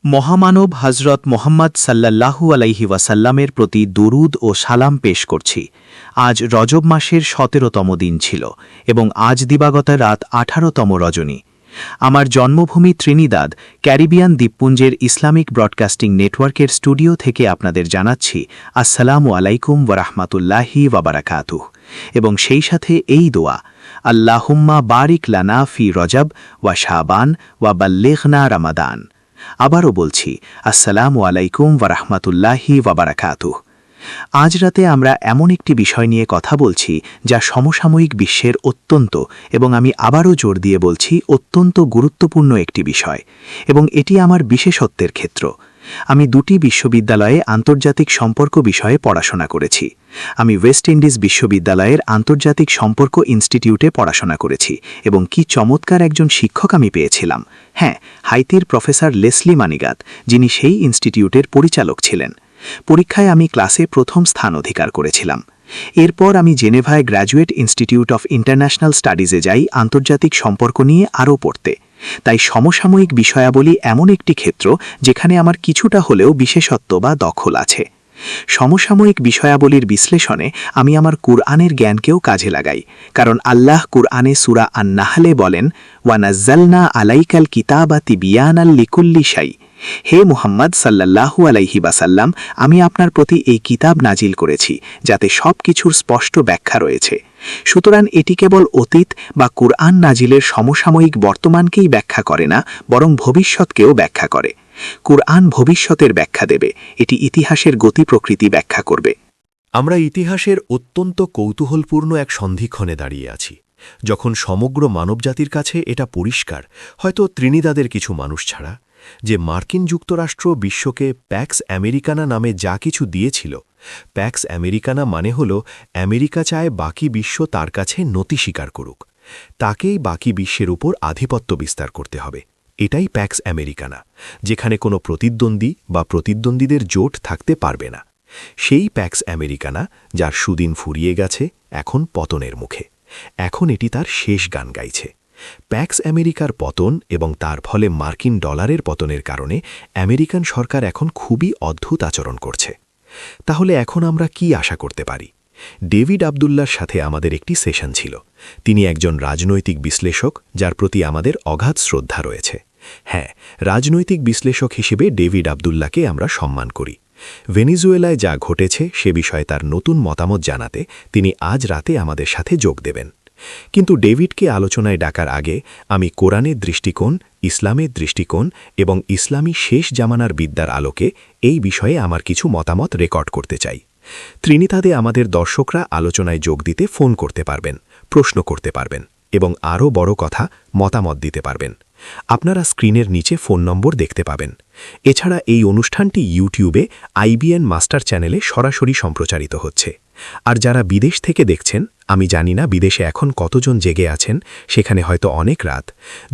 মহামানব হজরত মোহাম্মদ সাল্লাল্লাহু আলাইহি ওয়াসাল্লামের প্রতি দরুদ ও সালাম পেশ করছি। আজ রজব মাসের ১৭তম দিন ছিল এবং আজ দিবাগত রাত ১৮তম রজনী। আমার জন্মভূমি ত্রিনিদাদ ক্যারিবিয়ান দ্বীপপুঞ্জের ইসলামিক ব্রডকাস্টিং নেটওয়ার্কের স্টুডিও থেকে আপনাদের জানাচ্ছি আসসালামু আলাইকুম ওয়ারাহমাতুল্লাহি ওয়াবারাকাতুহু, এবং সেই সাথে এই দোয়া, আল্লাহুম্মা বারিক লানা ফি রজব ওয়া শাবান ওয়া বাল্লিগনা রমাদান। আবারও বলছি আসসালামু আলাইকুম ওয়ারাহমাতুল্লাহি ওয়াবারাকাতুহু। আজ রাতে আমরা এমন একটি বিষয় নিয়ে কথা বলছি যা সমসাময়িক বিশ্বের অত্যন্ত, এবং আমি আবারও জোর দিয়ে বলছি, অত্যন্ত গুরুত্বপূর্ণ একটি বিষয়, এবং এটি আমার বিশেষত্বের ক্ষেত্র। আমি দুটি বিশ্ববিদ্যালয়ে আন্তর্জাতিক সম্পর্ক বিষয়ে পড়াশোনা করেছি। আমি ওয়েস্ট ইন্ডিজ বিশ্ববিদ্যালয়ের আন্তর্জাতিক সম্পর্ক ইনস্টিটিউটে পড়াশোনা করেছি, এবং কি চমৎকার একজন শিক্ষক আমি পেয়েছিলাম। হ্যাঁ, হাইতির প্রফেসর লেসলি মানিগাত, যিনি সেই ইনস্টিটিউটের পরিচালক ছিলেন। পরীক্ষায় আমি ক্লাসে প্রথম স্থান অধিকার করেছিলাম। এরপর আমি জেনেভায় গ্র্যাজুয়েট ইনস্টিটিউট অফ ইন্টারন্যাশনাল স্টাডিজে যাই আন্তর্জাতিক সম্পর্ক নিয়ে আরও পড়তে। তাই সমসাময়িক বিষয়াবলী এমন একটি ক্ষেত্র যেখানে আমার কিছুটা হলেও বিশেষত্ব বা দখল আছে। সমসাময়িক বিষয়াবলীর বিশ্লেষণে আমি আমার কুরআনের জ্ঞানকেও কাজে লাগাই, কারণ আল্লাহ কুরআনে সূরা আন-নাহলে বলেন, ওয়ানাজ্জালনা আলাইকাল কিতাবা তিবিয়ানাল লিকুল্লি শাই। হে মুহাম্মদ সাল্লাল্লাহু আলাইহি ওয়াসাল্লাম, আমি আপনার প্রতি এই কিতাব নাজিল করেছি যাতে সব কিছুর স্পষ্ট ব্যাখ্যা রয়েছে। সুতরাং এটি কেবল অতীত বা কুরআন নাজিলের সমসাময়িক বর্তমানকেই ব্যাখ্যা করে না, বরং ভবিষ্যৎকেও ব্যাখ্যা করে। কুরআন ভবিষ্যতের ব্যাখ্যা দেবে, এটি ইতিহাসের গতি প্রকৃতি ব্যাখ্যা করবে। আমরা ইতিহাসের অত্যন্ত কৌতূহলপূর্ণ এক সন্ধিক্ষণে দাঁড়িয়ে আছি, যখন সমগ্র মানবজাতির কাছে এটা পরিষ্কার, হয়তো ত্রিনিদাদের কিছু মানুষ ছাড়া, যে মার্কিন যুক্তরাষ্ট্র বিশ্বকে প্যাক্স আমেরিকানা নামে যা কিছু দিয়েছিল, প্যাক্স আমেরিকানা মানে হল আমেরিকা চায় বাকি বিশ্ব তার কাছে নতি স্বীকার করুক, তাকেই বাকি বিশ্বের উপর আধিপত্য বিস্তার করতে হবে। এটাই প্যাক্স আমেরিকানা, যেখানে কোনো প্রতিদ্বন্দ্বী বা প্রতিদ্বন্দ্বীদের জোট থাকতে পারবে না। সেই প্যাক্স আমেরিকানা যার সুদিন ফুরিয়ে গেছে, এখন পতনের মুখে। এখন এটি তার শেষ গান গাইছে। প্যাক্স আমেরিকার পতন এবং তার ফলে মার্কিন ডলারের পতনের কারণে আমেরিকান সরকার এখন খুবই অদ্ভুত আচরণ করছে। তাহলে এখন আমরা কি আশা করতে পারি? ডেভিড আবদুল্লার সাথে আমাদের একটি সেশন ছিল। তিনি একজন রাজনৈতিক বিশ্লেষক, যার প্রতি আমাদের অগাধ শ্রদ্ধা রয়েছে। হ্যাঁ, রাজনৈতিক বিশ্লেষক হিসেবে ডেভিড আবদুল্লাকে আমরা সম্মান করি। ভেনিজুয়েলায় যা ঘটেছে সে বিষয়ে তার নতুন মতামত জানাতে তিনি আজ রাতে আমাদের সাথে যোগ দেবেন। কিন্তু ডেভিডকে আলোচনায় ডাকার আগে আমি কোরআনের দৃষ্টিকোণ, ইসলামের দৃষ্টিকোণ এবং ইসলামী শেষ জামানার বিদ্যার আলোকে এই বিষয়ে আমার কিছু মতামত রেকর্ড করতে চাই। ত্রিনিদাদে আমাদের দর্শকরা আলোচনায় যোগ দিতে ফোন করতে পারবেন, প্রশ্ন করতে পারবেন এবং আরও বড় কথা, মতামত দিতে পারবেন। আপনারা স্ক্রিনের নিচে ফোন নম্বর দেখতে পাবেন। এছাড়া এই অনুষ্ঠানটি ইউটিউবে আইবিএন মাস্টার চ্যানেলে সরাসরি সম্প্রচারিত হচ্ছে। আর যারা বিদেশ থেকে দেখছেন, আমি জানি না বিদেশে এখন কতজন জেগে আছেন, সেখানে হয়তো অনেক রাত।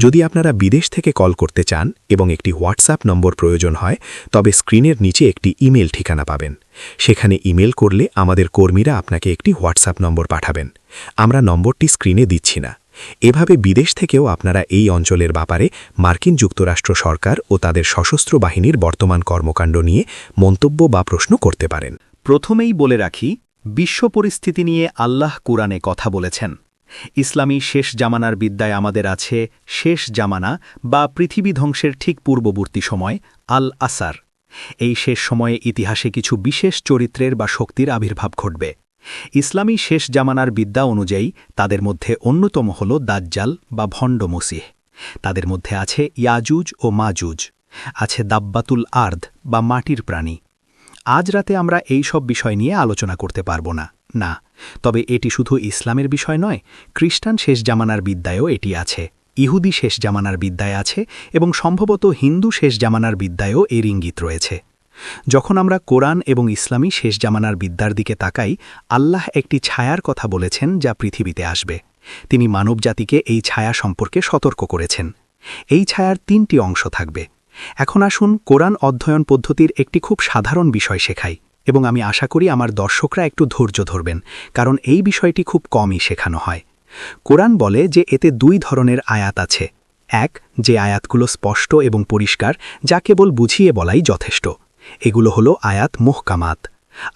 যদি আপনারা বিদেশ থেকে কল করতে চান এবং একটি হোয়াটসঅ্যাপ নম্বর প্রয়োজন হয়, তবে স্ক্রিনের নিচে একটি ইমেল ঠিকানা পাবেন। সেখানে ইমেল করলে আমাদের কর্মীরা আপনাকে একটি হোয়াটসঅ্যাপ নম্বর পাঠাবেন। আমরা নম্বরটি স্ক্রিনে দিচ্ছি না। এভাবে বিদেশ থেকেও আপনারা এই অঞ্চলের ব্যাপারে মার্কিন যুক্তরাষ্ট্র সরকার ও তাদের সশস্ত্র বাহিনীর বর্তমান কর্মকাণ্ড নিয়ে মন্তব্য বা প্রশ্ন করতে পারেন। প্রথমেই বলে রাখি, বিশ্ব পরিস্থিতি নিয়ে আল্লাহ কুরআনে কথা বলেছেন। ইসলামী শেষ জামানার বিদ্যায় আমাদের আছে শেষ জামানা বা পৃথিবী ধ্বংসের ঠিক পূর্ববর্তী সময়, আল আসার। এই শেষ সময়ে ইতিহাসে কিছু বিশেষ চরিত্রের বা শক্তির আবির্ভাব ঘটবে। ইসলামী শেষ জামানার বিদ্যা অনুযায়ী তাদের মধ্যে অন্যতম হল দাজ্জাল বা ভণ্ড মসিহ। তাদের মধ্যে আছে ইয়াজুজ ও মাজুজ, আছে দাব্বাতুল আর্দ বা মাটির প্রাণী। আজ রাতে আমরা এই সব বিষয় নিয়ে আলোচনা করতে পারবো না। তবে এটি শুধু ইসলামের বিষয় নয়, খ্রিস্টান শেষ জামানার বিদ্যায়ও এটি আছে, ইহুদি শেষ জামানার বিদ্যায় আছে, এবং সম্ভবত হিন্দু শেষ জামানার বিদ্যায়ও এর ইঙ্গিত রয়েছে। যখন আমরা কোরআন এবং ইসলামী শেষ জামানার বিদ্যার দিকে তাকাই, আল্লাহ একটি ছায়ার কথা বলেছেন যা পৃথিবীতে আসবে। তিনি মানবজাতিকে এই ছায়া সম্পর্কে সতর্ক করেছেন। এই ছায়ার 3টি অংশ থাকবে। এখন আসুন কোরআন অধ্যয়ন পদ্ধতির একটি খুব সাধারণ বিষয় শেখাই, এবং আমি আশা করি আমার দর্শকরা একটু ধৈর্য ধরবেন, কারণ এই বিষয়টি খুব কমই শেখানো হয়। কোরআন বলে যে এতে 2 ধরনের আয়াত আছে। এক, যে আয়াতগুলো স্পষ্ট এবং পরিষ্কার, যা কেবল বুঝিয়ে বলাই যথেষ্ট। এগুলো হলো আয়াত মুহকামাত।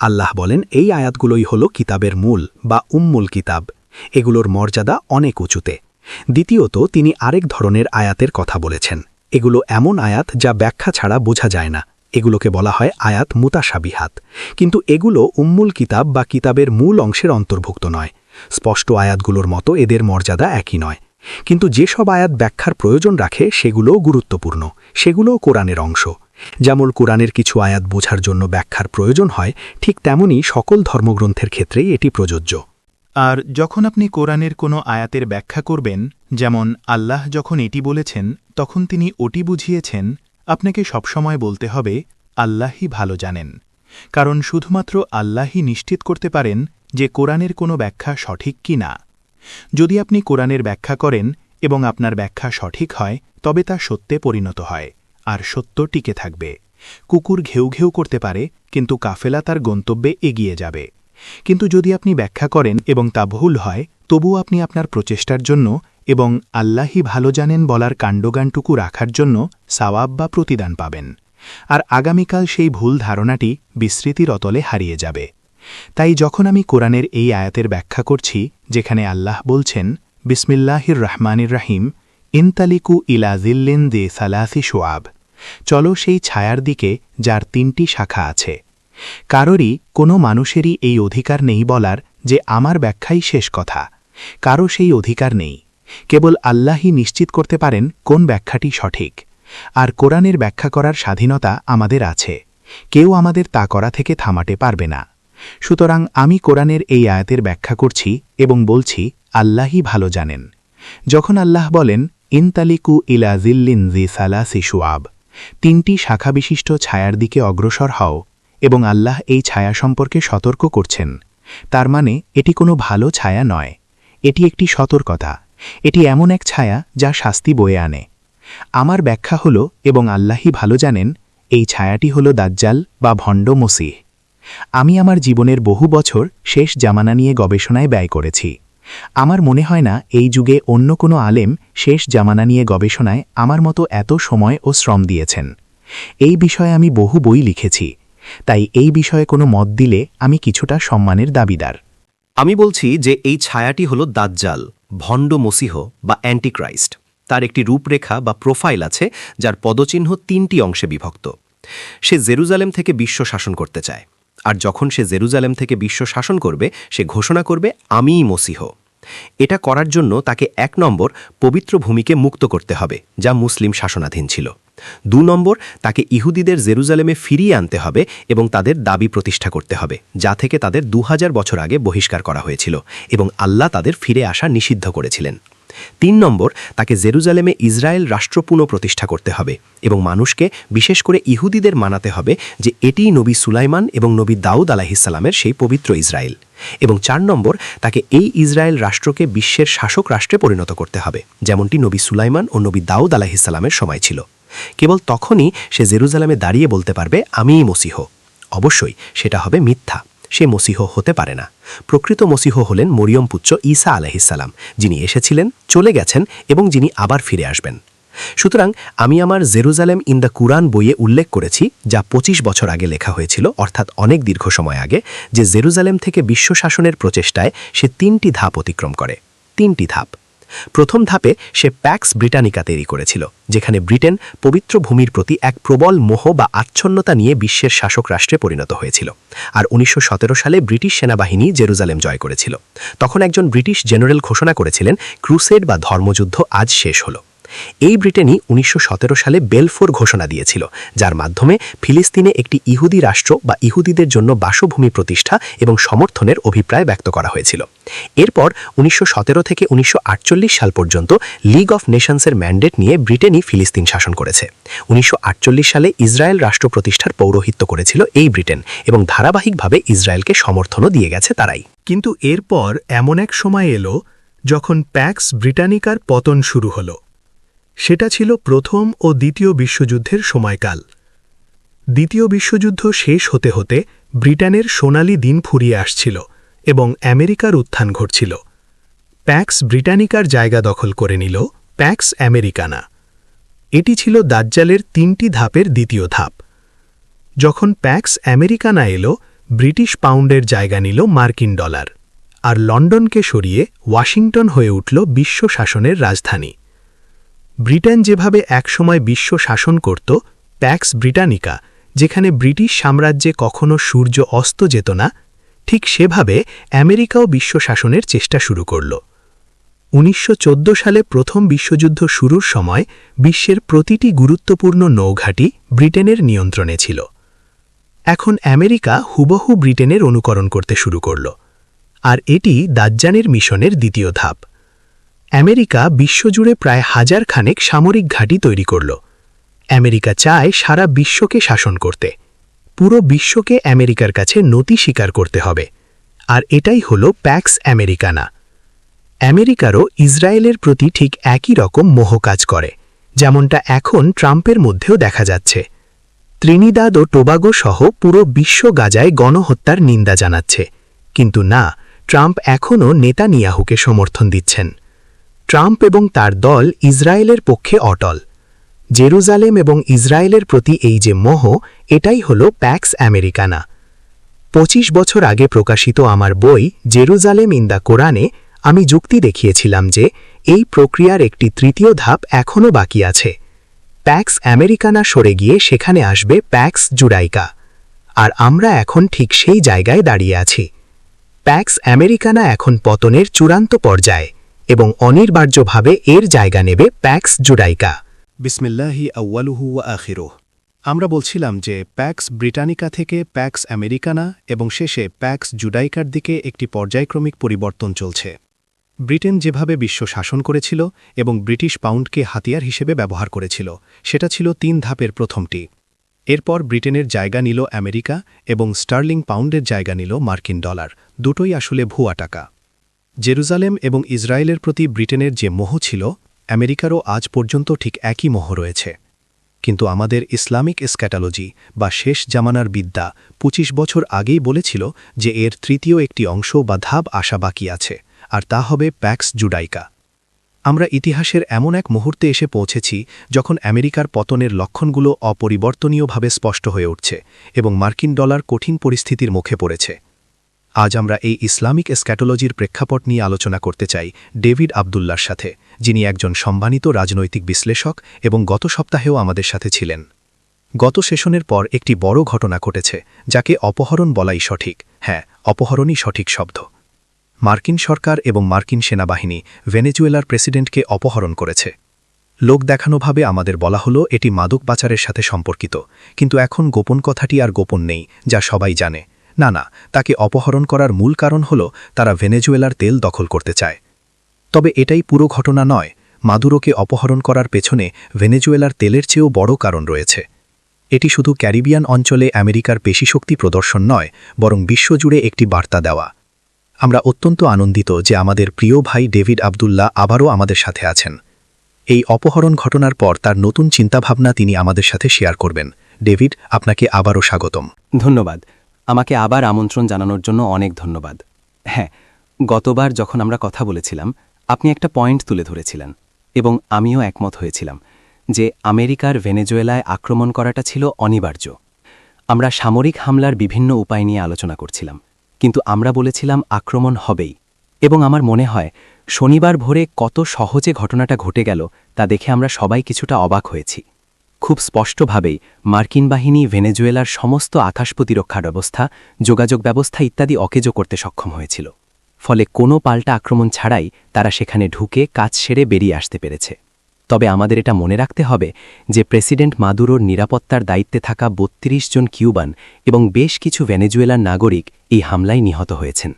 আল্লাহ বলেন এই আয়াতগুলোই হলো কিতাবের মূল বা উম্মুল কিতাব। এগুলোর মর্যাদা অনেক উঁচুতে। দ্বিতীয়ত, তিনি আরেক ধরনের আয়াতের কথা বলেছেন। এগুলো এমন আয়াত যা ব্যাখ্যা ছাড়া বোঝা যায় না। এগুলোকে বলা হয় আয়াত মুতাশাবিহাত। কিন্তু এগুলো উম্মুল কিতাব বা কিতাবের মূল অংশের অন্তর্ভুক্ত নয়। স্পষ্ট আয়াতগুলোর মতো এদের মর্যাদা একই নয়। কিন্তু যেসব আয়াত ব্যাখ্যার প্রয়োজন রাখে সেগুলোও গুরুত্বপূর্ণ, সেগুলোও কোরআনের অংশ। যেমন কোরআনের কিছু আয়াত বোঝার জন্য ব্যাখ্যার প্রয়োজন হয়, ঠিক তেমনি সকল ধর্মগ্রন্থের ক্ষেত্রেই এটি প্রযোজ্য। আর যখন আপনি কোরআনের কোনো আয়াতের ব্যাখ্যা করবেন, যেমন আল্লাহ যখন এটি বলেছেন তখন তিনি ওটি বুঝিয়েছেন, আপনাকে সবসময় বলতে হবে আল্লাহই ভালো জানেন। কারণ শুধুমাত্র আল্লাহই নিশ্চিত করতে পারেন যে কোরআনের কোনো ব্যাখ্যা সঠিক কি না। যদি আপনি কোরআনের ব্যাখ্যা করেন এবং আপনার ব্যাখ্যা সঠিক হয়, তবে তা সত্যে পরিণত হয়, আর সত্য টিকে থাকবে। কুকুর ঘেউ ঘেউ করতে পারে, কিন্তু কাফেলা তার গন্তব্যে এগিয়ে যাবে। কিন্তু যদি আপনি ব্যাখ্যা করেন এবং তা ভুল হয়, তবুও আপনি আপনার প্রচেষ্টার জন্য এবং আল্লাহই ভালো জানেন বলার কাণ্ডজ্ঞানটুকু রাখার জন্য সাওয়াব বা প্রতিদান পাবেন। আর আগামীকাল সেই ভুল ধারণাটি বিস্মৃতির অতলে হারিয়ে যাবে। তাই যখন আমি কোরআনের এই আয়াতের ব্যাখ্যা করছি, যেখানে আল্লাহ বলছেন বিসমিল্লাহির রহমানির রাহিম, ইনতালিকু ইলা জিল্লিন দে সালাসি শোয়াব, চলো সেই ছায়ার দিকে যার 3টি শাখা আছে। কারোরই কোনো মানুষেরই এই অধিকার নেই বলার যে আমার ব্যাখ্যাই শেষ কথা। কারও সেই অধিকার নেই। কেবল আল্লাহই নিশ্চিত করতে পারেন কোন ব্যাখ্যাটি সঠিক। আর কোরআনের ব্যাখ্যা করার স্বাধীনতা আমাদের আছে। কেউ আমাদের তা করা থেকে থামাতে পারবে না। সুতরাং আমি কোরআনের এই আয়াতের ব্যাখ্যা করছি এবং বলছি আল্লাহই ভালো জানেন। যখন আল্লাহ বলেন ইনতালিকু ইলা জিল্লিন জি সালাসি শুআব, 3টি শাখা বিশিষ্ট ছায়ার দিকে অগ্রসর হও, এবং আল্লাহ এই ছায়া সম্পর্কে সতর্ক করছেন, তার মানে এটি কোনো ভালো ছায়া নয়। এটি একটি সতর্কতা। এটি এমন এক ছায়া যা শাস্তি বয়ে আনে। আমার ব্যাখ্যা হল, এবং আল্লাহই ভালো জানেন, এই ছায়াটি হল দাজ্জাল বা ভণ্ড মসিহ। আমি আমার জীবনের বহু বছর শেষ জামানা নিয়ে গবেষণায় ব্যয় করেছি। আমার মনে হয় না এই যুগে অন্য কোনো আলেম শেষ জামানা নিয়ে গবেষণায় আমার মতো এত সময় ও শ্রম দিয়েছেন। এই বিষয়ে আমি বহু বই লিখেছি। তাই এই বিষয়ে কোনো মত দিলে আমি কিছুটা সম্মানের দাবিদার। আমি বলছি যে এই ছায়াটি হল দাজ্জাল, ভণ্ড মসিহ বা অ্যান্টিক্রাইস্ট। তার একটি রূপরেখা বা প্রোফাইল আছে, যার পদচিহ্ন 3টি অংশে বিভক্ত। সে জেরুজালেম থেকে বিশ্ব শাসন করতে চায়। আর যখন সে জেরুজালেম থেকে বিশ্ব শাসন করবে, সে ঘোষণা করবে আমিই মসিহ। এটা করার জন্য তাকে 1 নম্বর পবিত্র ভূমিকে মুক্ত করতে হবে, যা মুসলিম শাসনাধীন ছিল। 2 নম্বর, তাকে ইহুদিদের জেরুজালেমে ফিরিয়ে আনতে হবে এবং তাদের দাবি প্রতিষ্ঠা করতে হবে, যা থেকে তাদের 2000 বছর আগে বহিষ্কার করা হয়েছিল এবং আল্লাহ তাদের ফিরে আসা নিষিদ্ধ করেছিলেন। 3 নম্বর, তাকে জেরুজালেমে ইসরায়েল রাষ্ট্র পুনঃপ্রতিষ্ঠা করতে হবে এবং মানুষকে, বিশেষ করে ইহুদিদের মানাতে হবে যে এটিই নবী সুলাইমান এবং নবী দাউদ আলাইহিসসালামের সেই পবিত্র ইসরায়েল। এবং 4 নম্বর, তাকে এই ইসরায়েল রাষ্ট্রকে বিশ্বের শাসক রাষ্ট্রে পরিণত করতে হবে, যেমনটি নবী সুলাইমান ও নবী দাউদ আলাইহিসসালামের সময় ছিল। কেবল তখনই সে জেরুজালেমে দাঁড়িয়ে বলতে পারবে আমিই মসিহ। অবশ্যই সেটা হবে মিথ্যা। সে মসিহ হতে পারে না। প্রকৃত মসিহ হলেন মরিয়ম পুত্র ঈসা আলাইহিসসালাম, যিনি এসেছিলেন, চলে গেছেন এবং যিনি আবার ফিরে আসবেন। সুতরাং আমি আমার জেরুজালেম ইন দ্য কুরআন বইয়ে উল্লেখ করেছি, যা 25 বছর আগে লেখা হয়েছিল, অর্থাৎ অনেক দীর্ঘ সময় আগে, যে জেরুজালেম থেকে বিশ্ব শাসনের প্রচেষ্টায় সে 3টি ধাপ অতিক্রম করে। 3টি ধাপ। প্রথম ধাপে সে প্যাক্স ব্রিটানিকা তৈরি করেছিল, যেখানে ব্রিটেন পবিত্র ভূমির প্রতি এক প্রবল মোহ বা আচ্ছন্নতা নিয়ে বিশ্বের শাসক রাষ্ট্রে পরিণত হয়েছিল। আর 1917 সালে ব্রিটিশ সেনাবাহিনী জেরুজালেম জয় করেছিল। তখন একজন ব্রিটিশ জেনারেল ঘোষণা করেছিলেন ক্রুসেড বা ধর্মযুদ্ধ আজ শেষ হল। এই ব্রিটেনই 1917 সালে বেলফোর ঘোষণা দিয়েছিল, যার মাধ্যমে ফিলিস্তিনে একটি ইহুদি রাষ্ট্র বা ইহুদিদের জন্য বাসভূমি প্রতিষ্ঠা এবং সমর্থনের অভিপ্রায় ব্যক্ত করা হয়েছিল। এরপর 1917 থেকে 1948 সাল পর্যন্ত লিগ অফ নেশনসের ম্যান্ডেট নিয়ে ব্রিটেনই ফিলিস্তিন শাসন করেছে। 1948 সালে ইসরায়েল রাষ্ট্র প্রতিষ্ঠার পৌরোহিত্য করেছিল এই ব্রিটেন এবং ধারাবাহিকভাবে ইসরায়েলকে সমর্থনও দিয়ে গেছে তারাই। কিন্তু এরপর এমন এক সময় এলো যখন প্যাক্স ব্রিটানিকার পতন শুরু হল। সেটা ছিল প্রথম ও দ্বিতীয় বিশ্বযুদ্ধের সময়কাল। দ্বিতীয় বিশ্বযুদ্ধ শেষ হতে হতে ব্রিটেনের সোনালি দিন ফুরিয়ে আসছিল এবং আমেরিকার উত্থান ঘটছিল। প্যাক্স ব্রিটানিকার জায়গা দখল করে নিল প্যাক্স আমেরিকানা। এটি ছিল দাজ্জালের 3টি ধাপের দ্বিতীয় ধাপ। যখন প্যাক্স আমেরিকানা এলো, ব্রিটিশ পাউন্ডের জায়গা নিল মার্কিন ডলার, আর লন্ডনকে সরিয়ে ওয়াশিংটন হয়ে উঠল বিশ্ব শাসনের রাজধানী। ব্রিটেন যেভাবে একসময় বিশ্ব শাসন করত, প্যাক্স ব্রিটানিকা, যেখানে ব্রিটিশ সাম্রাজ্যে কখনো সূর্য অস্ত যেত না, ঠিক সেভাবে আমেরিকাও বিশ্ব শাসনের চেষ্টা শুরু করল। 1914 সালে প্রথম বিশ্বযুদ্ধ শুরুর সময় বিশ্বের প্রতিটি গুরুত্বপূর্ণ নৌঘাঁটি ব্রিটেনের নিয়ন্ত্রণে ছিল। এখন আমেরিকা হুবহু ব্রিটেনের অনুকরণ করতে শুরু করল, আর এটি দাজ্জালের মিশনের দ্বিতীয় ধাপ। আমেরিকা বিশ্বজুড়ে প্রায় 1000 খানেক সামরিক ঘাঁটি তৈরি করল। আমেরিকা চায় সারা বিশ্বকে শাসন করতে, পুরো বিশ্বকে আমেরিকার কাছে নতি স্বীকার করতে হবে, আর এটাই হল প্যাক্স আমেরিকানা। আমেরিকারও ইসরায়েলের প্রতি ঠিক একই রকম মোহ কাজ করে, যেমনটা এখন ট্রাম্পের মধ্যেও দেখা যাচ্ছে। ত্রিনিদাদ ও টোবাগো সহ পুরো বিশ্ব গাজায় গণহত্যার নিন্দা জানাচ্ছে, কিন্তু না, ট্রাম্প এখনও নেতানিয়াহুকে সমর্থন দিচ্ছেন। ট্রাম্প এবং তার দল ইসরায়েলের পক্ষে অটল। জেরুজালেম এবং ইসরায়েলের প্রতি এই যে মোহ, এটাই হল প্যাক্স আমেরিকানা। 25 বছর আগে প্রকাশিত আমার বই জেরুজালেম ইন দ্য কোরআনে আমি যুক্তি দেখিয়েছিলাম যে এই প্রক্রিয়ার একটি তৃতীয় ধাপ এখনও বাকি আছে। প্যাক্স আমেরিকানা সরে গিয়ে সেখানে আসবে প্যাক্স জুডাইকা, আর আমরা এখন ঠিক সেই জায়গায় দাঁড়িয়ে আছি। প্যাক্স আমেরিকানা এখন পতনের চূড়ান্ত পর্যায়ে, এবং অনিবার্যভাবে এর জায়গা নেবে প্যাক্স জুডাইকা। বিসমিল্লাহি আউয়ালুহু ওয়া আখিরুহ। আমরা বলছিলাম যে প্যাক্স ব্রিটানিকা থেকে প্যাক্স আমেরিকানা এবং শেষে প্যাক্স জুডাইকার দিকে একটি পর্যায়ক্রমিক পরিবর্তন চলছে। ব্রিটেন যেভাবে বিশ্ব শাসন করেছিল এবং ব্রিটিশ পাউন্ডকে হাতিয়ার হিসেবে ব্যবহার করেছিল, সেটা ছিল 3 ধাপের প্রথমটি। এরপর ব্রিটেনের জায়গা নিল আমেরিকা এবং স্টার্লিং পাউন্ডের জায়গা নিল মার্কিন ডলার, দুটোই আসলে ভুয়া টাকা। জেরুজালেম এবং ইসরায়েলের প্রতি ব্রিটেনের যে মোহ ছিল, আমেরিকারও আজ পর্যন্ত ঠিক একই মোহ রয়েছে। কিন্তু আমাদের ইসলামিক এসক্যাটোলজি বা শেষ জামানার বিদ্যা 25 বছর আগেই বলেছিল যে এর তৃতীয় একটি অংশ বা ধাপ আসা বাকি আছে, আর তা হবে প্যাক্স জুডাইকা। আমরা ইতিহাসের এমন এক মুহূর্তে এসে পৌঁছেছি যখন আমেরিকার পতনের লক্ষণগুলো অপরিবর্তনীয়ভাবে স্পষ্ট হয়ে উঠছে এবং মার্কিন ডলার কঠিন পরিস্থিতির মুখে পড়েছে। আজ আমরা এই ইসলামিক এসক্যাটোলজির প্রেক্ষাপট নিয়ে আলোচনা করতে চাই ডেভিড আবদুল্লার সাথে, যিনি একজন সম্মানিত রাজনৈতিক বিশ্লেষক এবং গত সপ্তাহেও আমাদের সাথে ছিলেন। গত সেশনের পর একটি বড় ঘটনা ঘটেছে, যাকে অপহরণ বলাই সঠিক। হ্যাঁ, অপহরণই সঠিক শব্দ। মার্কিন সরকার এবং মার্কিন সেনাবাহিনী ভেনেজুয়েলার প্রেসিডেন্টকে অপহরণ করেছে। লোক দেখানোভাবে আমাদের বলা হলো এটি মাদক পাচারের সাথে সম্পর্কিত, কিন্তু এখন গোপন কথাটি আর গোপন নেই, যা সবাই জানে। না, তাকে অপহরণ করার মূল কারণ হল তারা ভেনেজুয়েলার তেল দখল করতে চায়। তবে এটাই পুরো ঘটনা নয়। মাদুরোকে অপহরণ করার পেছনে ভেনেজুয়েলার তেলের চেয়েও বড় কারণ রয়েছে। এটি শুধু ক্যারিবিয়ান অঞ্চলে আমেরিকার পেশিশক্তি প্রদর্শন নয়, বরং বিশ্বজুড়ে একটি বার্তা দেওয়া। আমরা অত্যন্ত আনন্দিত যে আমাদের প্রিয় ভাই ডেভিড আবদুল্লাহ আবারও আমাদের সাথে আছেন। এই অপহরণ ঘটনার পর তার নতুন চিন্তাভাবনা তিনি আমাদের সাথে শেয়ার করবেন। ডেভিড, আপনাকে আবারও স্বাগতম। ধন্যবাদ। আমাকে আবার আমন্ত্রণ জানানোর জন্য অনেক ধন্যবাদ। হ্যাঁ, গতবার যখন আমরা কথা বলেছিলাম, আপনি একটা পয়েন্ট তুলে ধরেছিলেন এবং আমিও একমত হয়েছিলাম যে আমেরিকার ভেনেজুয়েলায় আক্রমণ করাটা ছিল অনিবার্য। আমরা সামরিক হামলার বিভিন্ন উপায় নিয়ে আলোচনা করছিলাম, কিন্তু আমরা বলেছিলাম আক্রমণ হবেই। এবং আমার মনে হয় শনিবার ভোরে কত সহজে ঘটনাটা ঘটে গেল তা দেখে আমরা সবাই কিছুটা অবাক হয়েছি। খুব স্পষ্টভাবেই মার্কিন বাহিনী ভেনেজুয়েলার সমস্ত আকাশ প্রতিরক্ষা ব্যবস্থা, যোগাযোগ ব্যবস্থা ইত্যাদি অকেজো করতে সক্ষম হয়েছিল। ফলে কোনো পাল্টা আক্রমণ ছাড়াই তারা সেখানে ঢুকে কাজ সেরে বেরিয়ে আসতে পেরেছে। তবে আমাদের এটা মনে রাখতে হবে যে প্রেসিডেন্ট মাদুরোর নিরাপত্তার দায়িত্বে থাকা 32 জন কিউবান এবং বেশ কিছু ভেনেজুয়েলার নাগরিক এই হামলায় নিহত হয়েছেন।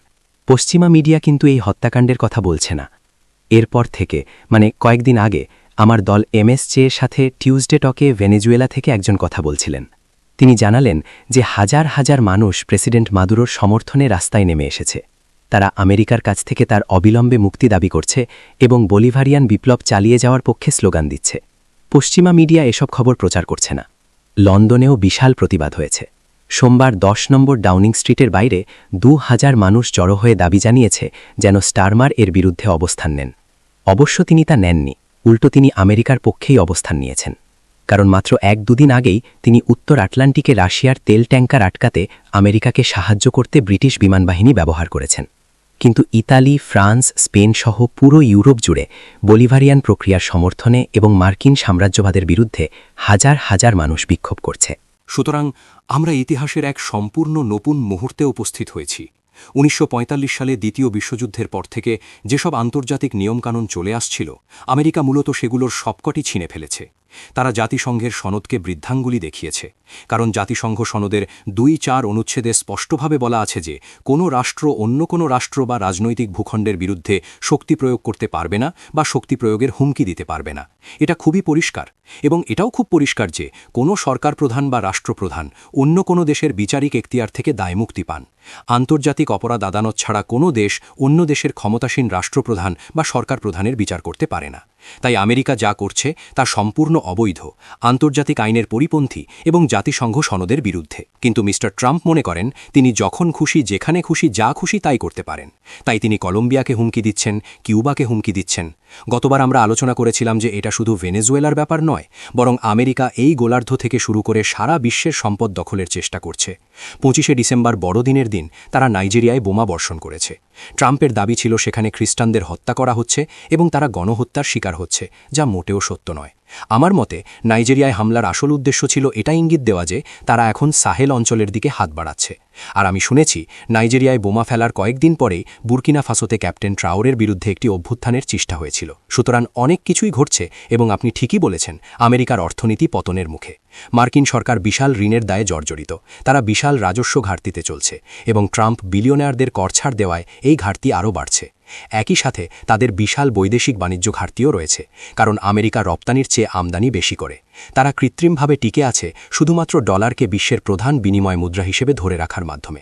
পশ্চিমা মিডিয়া কিন্তু এই হত্যাকাণ্ডের কথা বলছে না। এরপর থেকে, মানে কয়েকদিন আগে, আমার দল এমএসজের সাথে টিউজডে টকে ভেনেজুয়েলা থেকে একজন কথা বলছিলেন। তিনি জানালেন যে হাজার হাজার মানুষ প্রেসিডেন্ট মাদুরোর সমর্থনে রাস্তায় নেমে এসেছে। তারা আমেরিকার কাছ থেকে তার অবিলম্বে মুক্তি দাবি করছে এবং বলিভারিয়ান বিপ্লব চালিয়ে যাওয়ার পক্ষে স্লোগান দিচ্ছে। পশ্চিমা মিডিয়া এসব খবর প্রচার করছে না। লন্ডনেও বিশাল প্রতিবাদ হয়েছে। সোমবার 10 নম্বর ডাউনিং স্ট্রিটের বাইরে 2000 মানুষ জড়ো হয়ে দাবি জানিয়েছে যেন স্টারমার এর বিরুদ্ধে অবস্থান নেন। অবশ্য তিনি তা নেননি। উল্টো তিনি আমেরিকার পক্ষেই অবস্থান নিয়েছেন। কারণ মাত্র 1-2 দিন আগেই তিনি উত্তর আটলান্টিকে রাশিয়ার তেল ট্যাঙ্কার আটকাতে আমেরিকাকে সাহায্য করতে ব্রিটিশ বিমানবাহিনী ব্যবহার করেছেন। কিন্তু ইতালি, ফ্রান্স, স্পেন সহ পুরো ইউরোপ জুড়ে বলিভারিয়ান প্রক্রিয়ার সমর্থনে এবং মার্কিন সাম্রাজ্যবাদের বিরুদ্ধে হাজার হাজার মানুষ বিক্ষোভ করছে। সুতরাং আমরা ইতিহাসের এক সম্পূর্ণ নতুন মুহূর্তে উপস্থিত হয়েছি। 1945 সালে দ্বিতীয় বিশ্বযুদ্ধের পর থেকে যেসব আন্তর্জাতিক নিয়মকানুন চলে আসছিল, আমেরিকা মূলত সেগুলোর সবকটি ছিঁড়ে ফেলেছে। তারা জাতিসংঘের সনদকে বৃদ্ধাঙ্গুলি দেখিয়েছে। কারণ জাতিসংঘ সনদের 2-4 অনুচ্ছেদে স্পষ্টভাবে বলা আছে যে কোনো রাষ্ট্র অন্য কোনো রাষ্ট্র বা রাজনৈতিক ভূখণ্ডের বিরুদ্ধে শক্তি প্রয়োগ করতে পারবে না বা শক্তি প্রয়োগের হুমকি দিতে পারবে না। এটা খুবই পরিষ্কার। এবং এটাও খুব পরিষ্কার যে কোনো সরকার প্রধান বা রাষ্ট্রপ্রধান অন্য কোনো দেশের বিচারিক এখতিয়ার থেকে দায়মুক্তি পান। আন্তর্জাতিক অপরাধ আদালত ছাড়া কোনো দেশ অন্য দেশের ক্ষমতাসীন রাষ্ট্রপ্রধান বা সরকার প্রধানের বিচার করতে পারে না। তাই আমেরিকা যা করছে তা সম্পূর্ণ অবৈধ, আন্তর্জাতিক আইনের পরিপন্থী এবং জাতিসংঘ সনদের বিরুদ্ধে। কিন্তু মিস্টার ট্রাম্প মনে করেন তিনি যখন খুশি, যেখানে খুশি, যা খুশি তাই করতে পারেন। তাই তিনি কলম্বিয়াকে হুমকি দিচ্ছেন, কিউবাকে হুমকি দিচ্ছেন। গতবার আমরা আলোচনা করেছিলাম যে এটা শুধু ভেনেজুয়েলার ব্যাপার নয়, বরং আমেরিকা এই গোলার্ধ থেকে শুরু করে সারা বিশ্বের সম্পদ দখলের চেষ্টা করছে। 25শে ডিসেম্বর বড়দিনের দিন তারা নাইজেরিয়ায় বোমা বর্ষণ করেছে। ট্রাম্পের দাবি ছিল সেখানে খ্রিস্টানদের হত্যা করা হচ্ছে এবং তারা গণহত্যার শিকার হচ্ছে, যা মোটেও সত্য নয়। আমার মতে নাইজেরিয়ায় হামলার আসল উদ্দেশ্য ছিল এটা ইঙ্গিত দেওয়া যে তারা এখন সাহেল অঞ্চলের দিকে হাত বাড়াচ্ছে। আর আমি শুনেছি নাইজেরিয়ায় বোমা ফেলার কয়েকদিন পরেই বুর্কিনা ফাসোতে ক্যাপ্টেন ট্রাওরের বিরুদ্ধে একটি অভ্যুত্থানের চেষ্টা হয়েছিল। সুতরাং অনেক কিছুই ঘটছে এবং আপনি ঠিকই বলেছেন, আমেরিকার অর্থনীতি পতনের মুখে। মার্কিন সরকার বিশাল ঋণের দায়ে জর্জরিত, তারা বিশাল রাজস্ব ঘাটতিতে চলছে এবং ট্রাম্প বিলিয়নারদের করছাড় দেওয়ায় এই ঘাটতি আরও বাড়ছে। একই সাথে তাদের বিশাল বৈদেশিক বাণিজ্য ঘাটতিও রয়েছে, কারণ আমেরিকা রপ্তানির চেয়ে আমদানি বেশি করে। তারা কৃত্রিমভাবে টিকে আছে শুধুমাত্র ডলারকে বিশ্বের প্রধান বিনিময় মুদ্রা হিসেবে ধরে রাখার মাধ্যমে।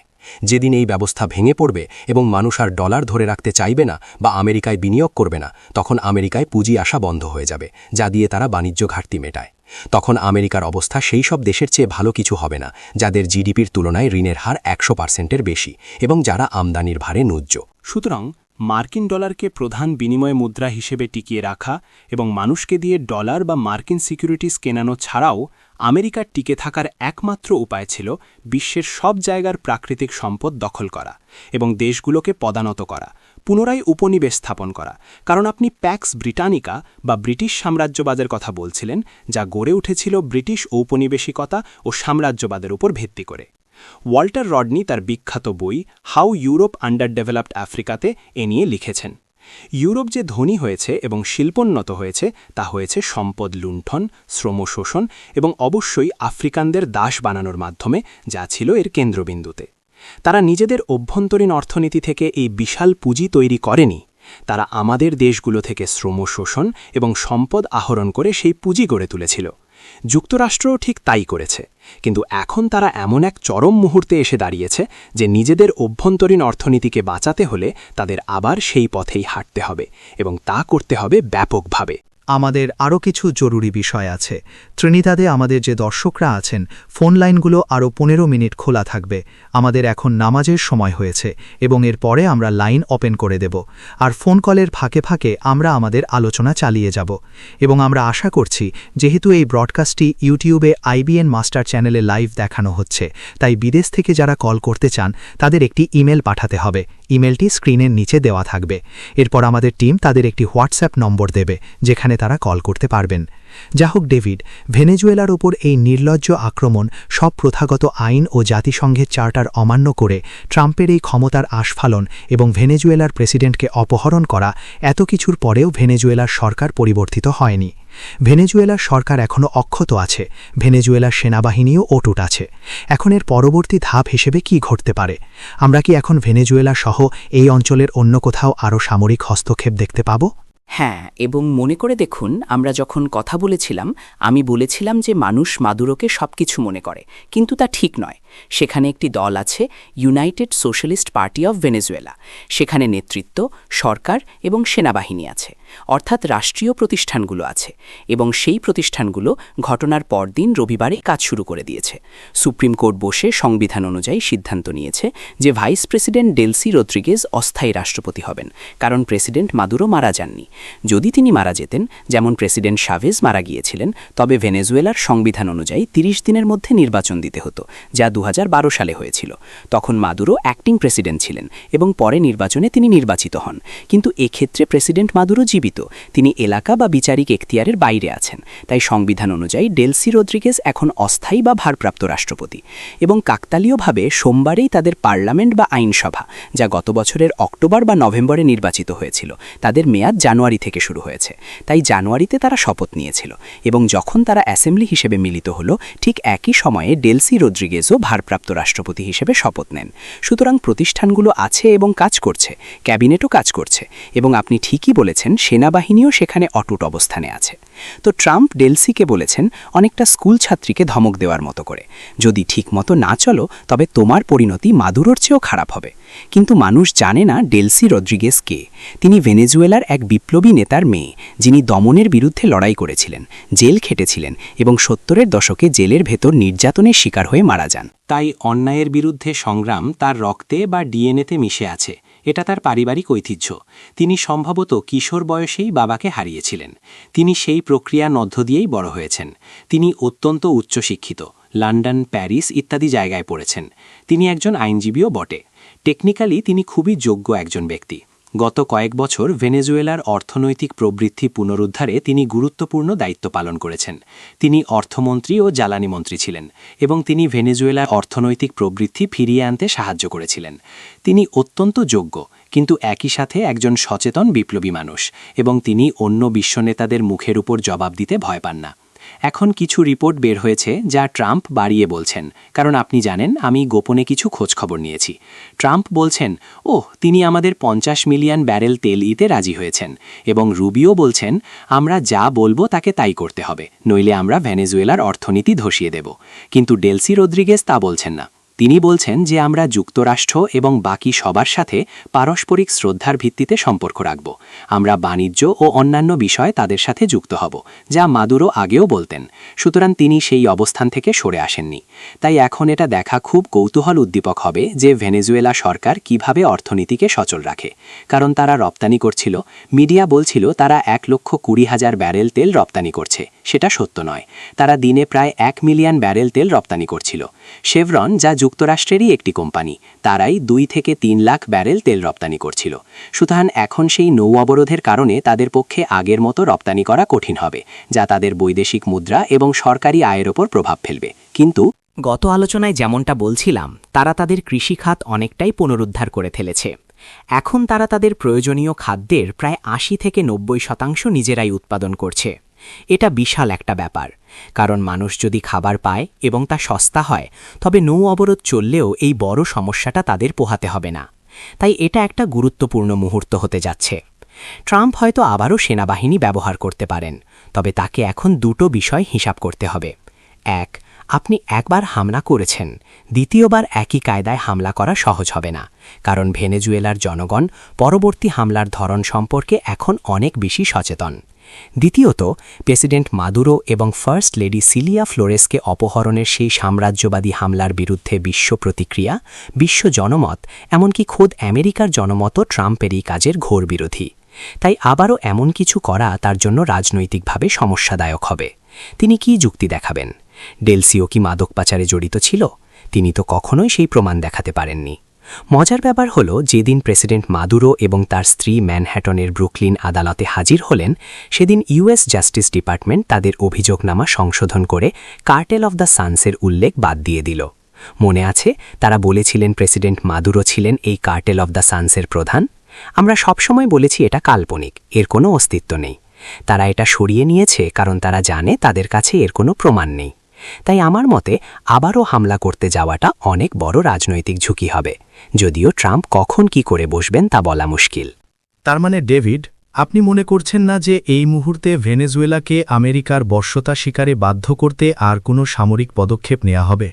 যেদিন এই ব্যবস্থা ভেঙে পড়বে এবং মানুষ আর ডলার ধরে রাখতে চাইবে না বা আমেরিকায় বিনিয়োগ করবে না, তখন আমেরিকায় পুঁজি আসা বন্ধ হয়ে যাবে, যা দিয়ে তারা বাণিজ্য ঘাটতি মেটায়। তখন আমেরিকার অবস্থা সেই সব দেশের চেয়ে ভালো কিছু হবে না যাদের জিডিপির তুলনায় ঋণের হার 100%-এর বেশি এবং যারা আমদানির ভারে ন্যূজ্য। সুতরাং মার্কিন ডলারকে প্রধান বিনিময় মুদ্রা হিসেবে টিকিয়ে রাখা এবং মানুষকে দিয়ে ডলার বা মার্কিন সিকিউরিটিজ কেনানো ছাড়াও আমেরিকার টিকে থাকার একমাত্র উপায় ছিল বিশ্বের সব জায়গার প্রাকৃতিক সম্পদ দখল করা এবং দেশগুলোকে পদানত করা, পুনরায় উপনিবেশ স্থাপন করা। কারণ আপনি প্যাক্স ব্রিটানিকা বা ব্রিটিশ সাম্রাজ্যবাদের কথা বলছিলেন, যা গড়ে উঠেছিল ব্রিটিশ ঔপনিবেশিকতা ও সাম্রাজ্যবাদের উপর ভিত্তি করে। ওয়াল্টার রডনি তার বিখ্যাত বই হাউ ইউরোপ আন্ডার ডেভেলপড আফ্রিকাতে এ নিয়ে লিখেছেন। ইউরোপ যে ধনী হয়েছে এবং শিল্পোন্নত হয়েছে তা হয়েছে সম্পদ লুণ্ঠন, শ্রম শোষণ এবং অবশ্যই আফ্রিকানদের দাস বানানোর মাধ্যমে, যা ছিল এর কেন্দ্রবিন্দুতে। তারা নিজেদের অভ্যন্তরীণ অর্থনীতি থেকে এই বিশাল পুঁজি তৈরি করেনি, তারা আমাদের দেশগুলো থেকে শ্রম শোষণ এবং সম্পদ আহরণ করে সেই পুঁজি গড়ে তুলেছিল। যুক্তরাষ্ট্রও ঠিক তাই করেছে। কিন্তু এখন তারা এমন এক চরম মুহূর্তে এসে দাঁড়িয়েছে যে নিজেদের অভ্যন্তরীণ অর্থনীতিকে বাঁচাতে হলে তাদের আবার সেই পথেই হাঁটতে হবে এবং তা করতে হবে ব্যাপকভাবে। আমাদের আরও কিছু জরুরি বিষয় আছে। ত্রিনিদাদে আমাদের যে দর্শকরা আছেন, ফোন লাইনগুলো আরও 15 মিনিট খোলা থাকবে। আমাদের এখন নামাজের সময় হয়েছে এবং এর পরে আমরা লাইন ওপেন করে দেব। আর ফোন কলের ফাঁকে ফাঁকে আমরা আমাদের আলোচনা চালিয়ে যাব। এবং আমরা আশা করছি, যেহেতু এই ব্রডকাস্টটি ইউটিউবে IBN মাস্টার চ্যানেলে লাইভ দেখানো হচ্ছে, তাই বিদেশ থেকে যারা কল করতে চান তাদের একটি ইমেল পাঠাতে হবে। ইমেলটি স্ক্রিনের নিচে দেওয়া থাকবে। এরপর আমাদের টিম তাদের একটি হোয়াটসঅ্যাপ নম্বর দেবে, যেখানে তারা কল করতে পারবেন। যা হোক ডেভিড, ভেনেজুয়েলার ওপর এই নির্লজ্জ আক্রমণ, সব প্রথাগত আইন ও জাতিসংঘের চার্টার অমান্য করে ট্রাম্পের এই ক্ষমতার আস্ফালন এবং ভেনেজুয়েলার প্রেসিডেন্টকে অপহরণ করা, এত কিছুর পরেও ভেনেজুয়েলার সরকার পরিবর্তিত হয়নি। ভেনেজুয়েলার সরকার এখনও অক্ষত আছে, ভেনেজুয়েলার সেনাবাহিনীও অটুট আছে। এখন এর পরবর্তী ধাপ হিসেবে কি ঘটতে পারে? আমরা কি এখন ভেনেজুয়েলা সহ এই অঞ্চলের অন্য কোথাও আরও সামরিক হস্তক্ষেপ দেখতে পাব? হ্যাঁ, এবং মনে করে দেখুন, আমরা যখন কথা বলেছিলাম আমি বলেছিলাম যে মানুষ মাদুরোকে সবকিছু মনে করে, কিন্তু তা ঠিক নয়। সেখানে একটি দল আছে, United socialist party of Venezuela. সেখানে নেতৃত্ব, সরকার এবং সেনাবাহিনী আছে। অর্থাৎ রাষ্ট্রীয় প্রতিষ্ঠানগুলো আছে এবং সেই প্রতিষ্ঠানগুলো ঘটনার পরদিন রবিবারে কাজ শুরু করে দিয়েছে। সুপ্রিম কোর্ট বসে সংবিধান অনুযায়ী সিদ্ধান্ত নিয়েছে যে ভাইস প্রেসিডেন্ট ডেলসি রদ্রিগেজ অস্থায়ী রাষ্ট্রপতি হবেন, কারণ প্রেসিডেন্ট মাদুরো মারা যাননি। যদি তিনি মারা যেতেন, যেমন প্রেসিডেন্ট শাভেজ মারা গিয়েছিলেন, তবে ভেনেজুয়েলার সংবিধান অনুযায়ী 30 দিনের মধ্যে নির্বাচন দিতে হতো, যা 2012 সালে হয়েছিল। তখন মাদুরো অ্যাক্টিং প্রেসিডেন্ট ছিলেন এবং পরে নির্বাচনে তিনি নির্বাচিত হন। কিন্তু এক্ষেত্রে প্রেসিডেন্ট মাদুরো জীবিত, তিনি এলাকা বা বিচারিক এখতিয়ারের বাইরে আছেন। তাই সংবিধান অনুযায়ী ডেলসি রদ্রিগেজ এখন অস্থায়ী বা ভারপ্রাপ্ত রাষ্ট্রপতি। এবং কাকতালীয়ভাবে সোমবারেই তাদের পার্লামেন্ট বা আইনসভা, যা গত বছরের অক্টোবর বা নভেম্বরে নির্বাচিত হয়েছিল, তাদের মেয়াদ জানুয়ারি থেকে শুরু হয়েছে। তাই জানুয়ারিতে তারা শপথ নিয়েছিল এবং যখন তারা অ্যাসেম্বলি হিসেবে মিলিত হল, ঠিক একই সময়ে ডেলসি রদ্রিগেজও ভারপ্রাপ্ত রাষ্ট্রপতি হিসেবে শপথ নেন। সুতরাং প্রতিষ্ঠানগুলো আছে এবং কাজ করছে, ক্যাবিনেটও কাজ করছে, এবং আপনি ঠিকই বলেছেন, সেনাবাহিনীও সেখানে অটুট অবস্থানে আছে। তো ট্রাম্প ডেলসিকে বলেছেন অনেকটা স্কুল ছাত্রীকে ধমক দেওয়ার মতো করে, যদি ঠিকমতো না চলো তবে তোমার পরিণতি মাদুরোর চেয়েও খারাপ হবে। কিন্তু মানুষ জানে না ডেলসি রদ্রিগেজ কে। তিনি ভেনেজুয়েলার এক বিপ্লবী নেতার মেয়ে, যিনি দমনের বিরুদ্ধে লড়াই করেছিলেন, জেল খেটেছিলেন এবং 70-এর দশকে জেলের ভেতর নির্যাতনের শিকার হয়ে মারা যান। তাই অন্যায়ের বিরুদ্ধে সংগ্রাম তার রক্তে বা ডিএনএতে মিশে আছে। এটা তার পারিবারিক ঐতিহ্য। তিনি সম্ভবত কিশোর বয়সেই বাবাকে হারিয়েছিলেন। তিনি সেই প্রক্রিয়ার মধ্য দিয়েই বড় হয়েছেন। তিনি অত্যন্ত উচ্চশিক্ষিত, লন্ডন, প্যারিস ইত্যাদি জায়গায় পড়েছেন। তিনি একজন আইনজীবীও বটে। টেকনিক্যালি তিনি খুবই যোগ্য একজন ব্যক্তি। গত কয়েক বছর ভেনেজুয়েলার অর্থনৈতিক প্রবৃদ্ধি পুনরুদ্ধারে তিনি গুরুত্বপূর্ণ দায়িত্ব পালন করেছেন। তিনি অর্থমন্ত্রী ও জ্বালানি মন্ত্রী ছিলেন এবং তিনি ভেনেজুয়েলার অর্থনৈতিক প্রবৃদ্ধি ফিরিয়ে আনতে সাহায্য করেছিলেন। তিনি অত্যন্ত যোগ্য, কিন্তু একই সাথে একজন সচেতন বিপ্লবী মানুষ, এবং তিনি অন্য বিশ্ব নেতাদের মুখের উপর জবাব দিতে ভয় পান না। এখন কিছু রিপোর্ট বের হয়েছে যা ট্রাম্প বাড়িয়ে বলছেন, কারণ আপনি জানেন আমি গোপনে কিছু খোঁজখবর নিয়েছি। ট্রাম্প বলছেন, তিনি আমাদের 50 মিলিয়ন ব্যারেল তেল দিতে রাজি হয়েছেন, এবং রুবিও বলছেন আমরা যা বলবো তাকে তাই করতে হবে, নইলে আমরা ভেনেজুয়েলার অর্থনীতি ধসিয়ে দেব। কিন্তু ডেলসি রদ্রিগেজ তা বলছেন না। তিনি বলছেন যে আমরা যুক্তরাষ্ট্র এবং বাকি সবার সাথে পারস্পরিক শ্রদ্ধার ভিত্তিতে সম্পর্ক রাখব। আমরা বাণিজ্য ও অন্যান্য বিষয়ে তাদের সাথে যুক্ত হব, যা মাদুরো আগেও বলতেন। সুতরাং তিনি সেই অবস্থান থেকে সরে আসেননি। তাই এখন এটা দেখা খুব কৌতূহল উদ্দীপক হবে যে ভেনেজুয়েলা সরকার কিভাবে অর্থনীতিকে সচল রাখে। কারণ তারা রপ্তানি করছিল, মিডিয়া বলছিল তারা 1,20,000 ব্যারেল তেল রপ্তানি করছে। সেটা সত্য নয়। তারা দিনে প্রায় 1 মিলিয়ন ব্যারেল তেল রপ্তানি করছিল। শেভরন, যা যুক্তরাষ্ট্রেরই একটি কোম্পানি, তারাই 2 থেকে 3 লাখ ব্যারেল তেল রপ্তানি করছিল। সুতরাং এখন সেই নৌ অবরোধের কারণে তাদের পক্ষে আগের মতো রপ্তানি করা কঠিন হবে, যা তাদের বৈদেশিক মুদ্রা এবং সরকারি আয়ের ওপর প্রভাব ফেলবে। কিন্তু গত আলোচনায় যেমনটা বলছিলাম, তারা তাদের কৃষিখাত অনেকটাই পুনরুদ্ধার করে ফেলেছে। এখন তারা তাদের প্রয়োজনীয় খাদ্যের প্রায় 80 থেকে 90% নিজেরাই উৎপাদন করছে। এটা বিশাল একটা ব্যাপার, কারণ মানুষ যদি খাবার পায় এবং তা সস্তা হয়, তবে নৌ অবরোধ চললেও এই বড় সমস্যাটা তাদের পোহাতে হবে না। তাই এটা একটা গুরুত্বপূর্ণ মুহূর্ত হতে যাচ্ছে। ট্রাম্প হয়তো আবারও সেনাবাহিনী ব্যবহার করতে পারেন, তবে তাকে এখন দুটো বিষয় হিসাব করতে হবে। এক, আপনি একবার হামলা করেছেন, দ্বিতীয়বার একই কায়দায় হামলা করা সহজ হবে না, কারণ ভেনেজুয়েলার জনগণ পরবর্তী হামলার ধরন সম্পর্কে এখন অনেক বেশি সচেতন। দ্বিতীয়ত, প্রেসিডেন্ট মাদুরো এবং ফার্স্ট লেডি সিলিয়া ফ্লোরেসকে অপহরণের সেই সাম্রাজ্যবাদী হামলার বিরুদ্ধে বিশ্ব প্রতিক্রিয়া, বিশ্ব জনমত, এমনকি খোদ আমেরিকার জনমতও ট্রাম্পের এই কাজের ঘোর বিরোধী। তাই আবারও এমন কিছু করা তার জন্য রাজনৈতিকভাবে সমস্যাদায়ক হবে। তিনি কি যুক্তি দেখাবেন? ডেলসিও কি মাদক পাচারে জড়িত ছিল? তিনি তো কখনোই সেই প্রমাণ দেখাতে পারেননি। মজার ব্যাপার হলো, যেদিন প্রেসিডেন্ট মাদুরো এবং তার স্ত্রী ম্যানহ্যাটনের ব্রুকলিন আদালতে হাজির হলেন, সেদিন ইউএস জাস্টিস ডিপার্টমেন্ট তাদের অভিযোগনামা সংশোধন করে কার্টেল অফ দ্য সানসের উল্লেখ বাদ দিয়ে দিল। মনে আছে, তারা বলেছিলেন প্রেসিডেন্ট মাদুরো ছিলেন এই কার্টেল অফ দ্য সানসের প্রধান। আমরা সবসময় বলেছি এটা কাল্পনিক, এর কোনো অস্তিত্ব নেই। তারা এটা সরিয়ে নিয়েছে কারণ তারা জানে তাদের কাছে এর কোনো প্রমাণ নেই। তাই আমার মতে আবারও হামলা করতে যাওয়াটা অনেক বড় রাজনৈতিক ঝুঁকি হবে, যদিও ট্রাম্প কখন কি করে বসবেন তা বলা মুশকিল। তার মানে ডেভিড, আপনি মনে করছেন না যে এই মুহূর্তে ভেনেজুয়েলাকে আমেরিকার বশ্যতা স্বীকারে বাধ্য করতে আর কোনো সামরিক পদক্ষেপ নেওয়া হবে?